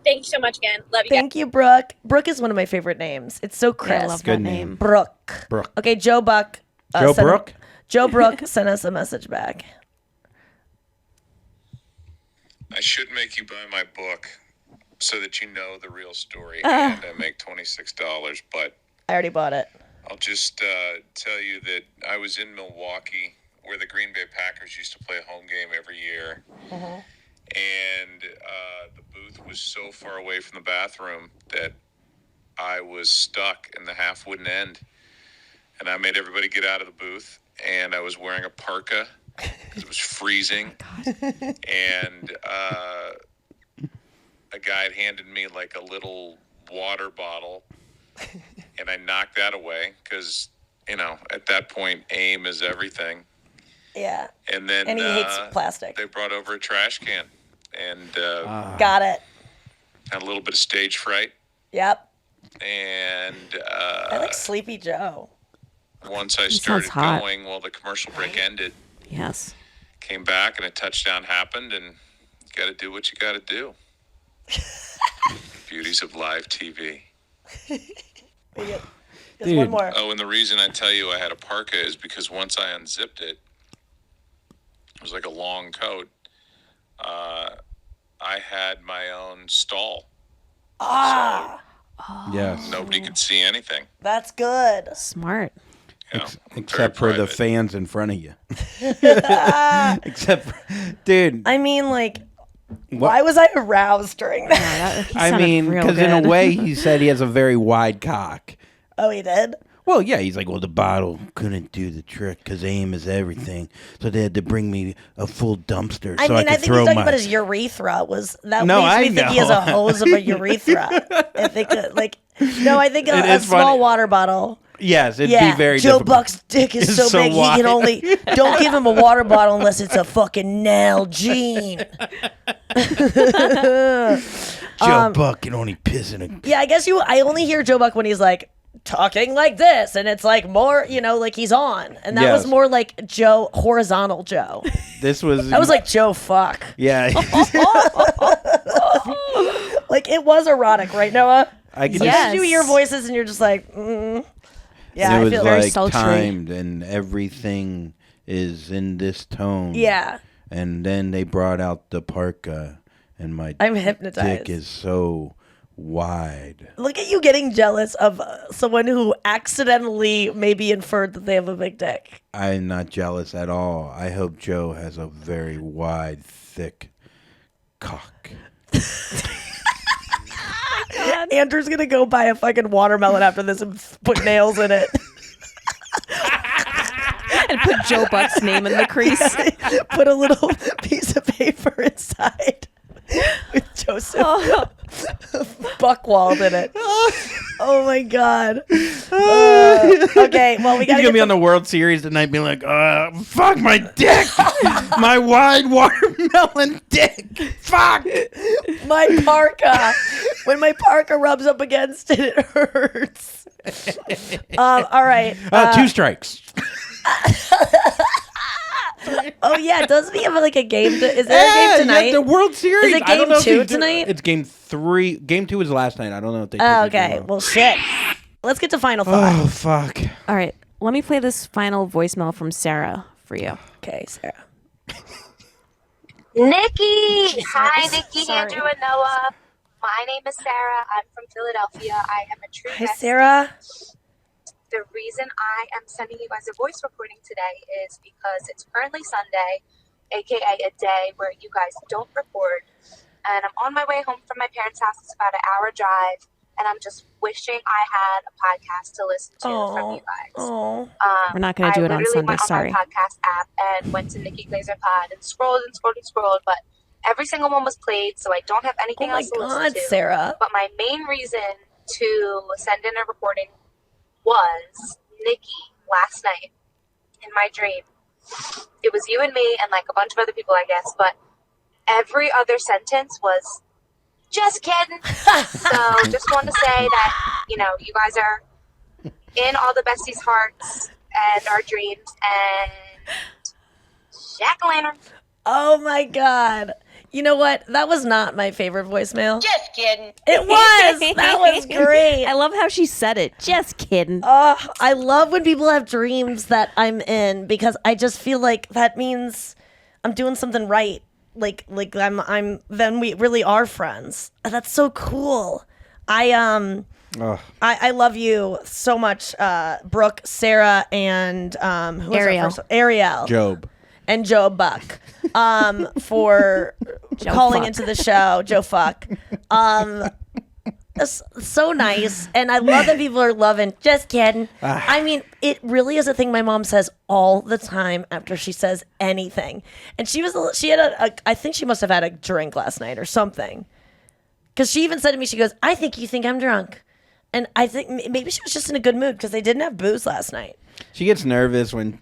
thank you so much again. Love you guys. Thank you, Brooke. Brooke is one of my favorite names. It's so crisp. I love Good that name. name. Brooke. Brooke. Okay, Joe Buck. Joe Brooke? Joe Brooke sent us a message back. I should make you buy my book so that you know the real story, and I make $26, but I already bought it. I'll just tell you that I was in Milwaukee where the Green Bay Packers used to play a home game every year, and the booth was so far away from the bathroom that I was stuck and the half wouldn't end, and I made everybody get out of the booth, and I was wearing a parka because it was freezing, and a guy had handed me a little water bottle, and I knocked that away because, at that point, aim is everything. Yeah. And then And he hates plastic. they brought over a trash can, and Got it. had a little bit of stage fright. Yep. And I like Sleepy Joe. once I sounds started hot. going, the commercial break ended. Yes. Came back, and a touchdown happened, and you got to do what you got to do. Beauties of live TV. Just Dude. one more. Oh, and the reason I tell you I had a parka is because once I unzipped it, it was like a long coat. I had my own stall. Yes. Nobody could see anything. That's good. Smart. Except for the private. fans in front of you. Except for, dude. I mean, why was I aroused during that? Yeah, he I sounded mean, real because in a good. way, he said he has a very wide cock. Oh, he did? Well, yeah, he's like, well, the bottle couldn't do the trick because aim is everything. So they had to bring me a full dumpster so I I could think throw he's talking my... about his urethra. That No, makes I me think he has know. a hose of a urethra. I think I think It a is small funny. water bottle. Yes, it'd Yeah, be very Joe difficult. Buck's dick is It's so big wide. he can only don't give him a water bottle unless it's a fucking Nalgene. Joe Buck can only piss in a... Yeah, I guess I only hear Joe Buck when he's talking like this, and it's more, he's on, and that was Yes. more like Joe, horizontal Joe. This was... That was like Joe fuck. Yeah. It was erotic, right, Noah? I could Yes. You hear voices, and you're just like, mm. Yeah, it I was feel very like sultry. timed and everything is in this tone. Yeah. And then they brought out the parka, and I'm hypnotized. dick is so wide. Look at you getting jealous of someone who accidentally maybe inferred that they have a big dick. I'm not jealous at all. I hope Joe has a very wide, thick cock. Andrew's gonna go buy a fucking watermelon after this and put nails in it. And put Joe Buck's name in the crease. Yeah, put a little piece of paper inside with Joseph Buckwald in it. Oh my god. Okay, well we gotta He's gonna be on the World Series tonight, being like, "Fuck my dick, my wide watermelon dick, fuck my parka." When my parka rubs up against it, it hurts. All right. 2 strikes. Oh yeah, doesn't he have like a game? Is there a game tonight? Yeah, the World Series. Is it game 2 tonight? It's game 3. Game 2 was last night. I don't know if they. Oh, okay. Well, shit. Let's get to final thought. Oh fuck. All right, let me play this final voicemail from Sarah for you. Okay, Sarah. Nikki! Hi, Nikki, Sorry. Andrew, and Noah. My name is Sarah. I'm from Philadelphia. I am a true Hi, bestie. Sarah. The reason I am sending you guys a voice recording today is because it's currently Sunday, aka a day where you guys don't record. And I'm on my way home from my parents' house. It's about an hour drive. And I'm just wishing I had a podcast to listen to from you guys. We're not going to do it on Sunday, went sorry. on my podcast app and went to Nikki Glaser Pod and scrolled and scrolled and scrolled. But every single one was played, so I don't have anything else to listen to. Sarah. But my main reason to send in a recording was Nikki last night in my dream. It was you and me and like a bunch of other people, I guess, but every other sentence was just kidding. So just want to say that, you know, you guys are in all the besties' hearts and our dreams, and jack-o'-lantern. Oh my god. You know what? That was not my favorite voicemail. Just kidding. It was. That was great. I love how she said it. Just kidding. I love when people have dreams that I'm in because I just feel like that means I'm doing something right. Like I'm then we really are friends. That's so cool. I love you so much, Brooke, Sarah, and who was Ariel. our first? Ariel. Job. And Joe Buck for calling Fuck. into the show. Joe Fuck. It's so nice. And I love that people are loving. Just kidding. I mean, it really is a thing my mom says all the time after she says anything. And she had I think she must have had a drink last night or something. Because she even said to me, she goes, I think you think I'm drunk. And I think maybe she was just in a good mood because they didn't have booze last night. She gets nervous when,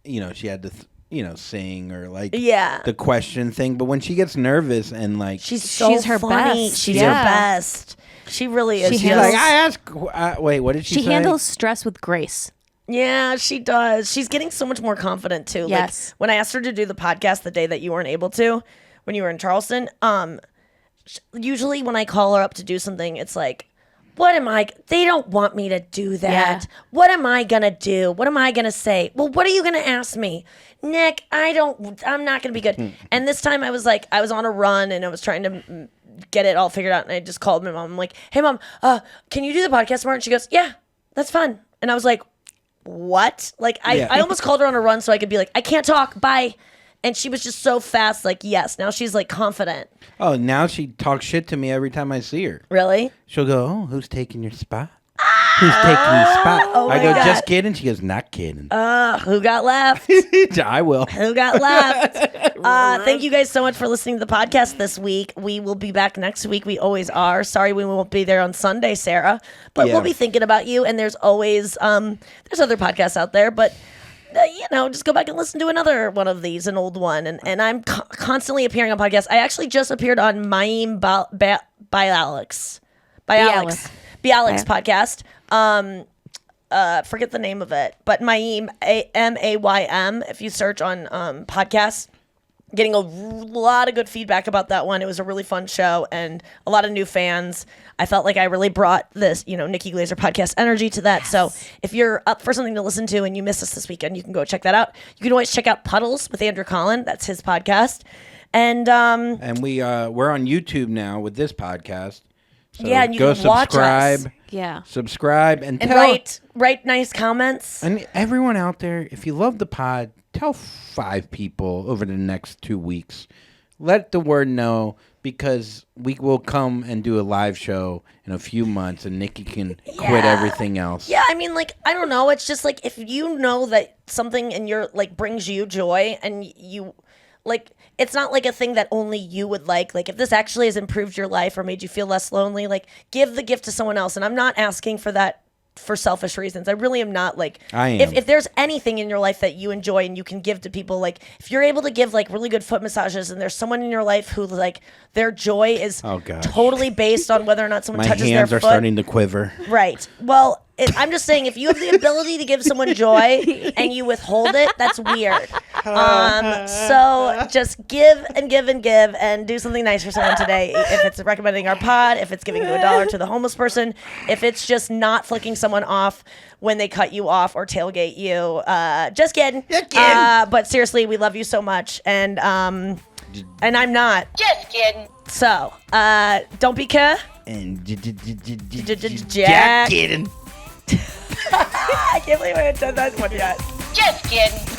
she had to, sing or the question thing. But when she gets nervous and she's her funny. best. She's Yeah. her best. She really is. She she's handles- like, I ask. Wait, what did she say? She handles stress with grace. Yeah, she does. She's getting so much more confident too. Yes. Like when I asked her to do the podcast the day that you weren't able to, when you were in Charleston, usually when I call her up to do something, it's like, they don't want me to do that. Yeah. What am I going to do? What am I going to say? Well, what are you going to ask me? Nick, I'm not going to be good. And this time I was on a run and I was trying to get it all figured out. And I just called my mom. I'm like, hey mom, can you do the podcast tomorrow? And she goes, yeah, that's fun. And I was like, what? Like I almost called her on a run so I could be like, I can't talk. Bye. And she was just so fast, like, yes. Now she's, like, confident. Oh, now she talks shit to me every time I see her. Really? She'll go, oh, who's taking your spot? Who's taking your spot? Oh I my go, God. just kidding. She goes, not kidding. Who got left? I will. Who got left? Thank you guys so much for listening to the podcast this week. We will be back next week. We always are. Sorry we won't be there on Sunday, Sarah. But we'll be thinking about you. And there's always, there's other podcasts out there. But, just go back and listen to another one of these, an old one. And I'm constantly appearing on podcasts. I actually just appeared on Maim by Alex. podcast. Forget the name of it, but Maim, Maym. If you search on podcasts, getting a lot of good feedback about that one. It was a really fun show and a lot of new fans. I felt like I really brought this, Nikki Glaser podcast energy to that. Yes. So if you're up for something to listen to and you missed us this weekend, you can go check that out. You can always check out Puddles with Andrew Collin. That's his podcast. And we're on YouTube now with this podcast. So yeah, and you go can watch subscribe. us. Yeah. Subscribe and write nice comments. And everyone out there, if you love the pod, tell 5 people over the next 2 weeks. Let the word know, because we will come and do a live show in a few months and Nikki can quit everything else. Yeah, I mean, I don't know. It's just if you know that something in your brings you joy and you it's not a thing that only you would like. If this actually has improved your life or made you feel less lonely, give the gift to someone else. And I'm not asking for that for selfish reasons. I really am not. I am. If there's anything in your life that you enjoy and you can give to people, if you're able to give really good foot massages and there's someone in your life who their joy is totally based on whether or not someone touches their foot. My hands are starting to quiver. Right. Well, I'm just saying, if you have the ability to give someone joy and you withhold it, that's weird. So just give and give and give and do something nice for someone today. If it's recommending our pod, if it's giving $1 to the homeless person, if it's just not flicking someone off when they cut you off or tailgate you. Just kidding. But seriously, we love you so much. And I'm not. Just kidding. So, don't be care. And Jack. kidding. I can't believe I haven't done that one yet. Just kidding.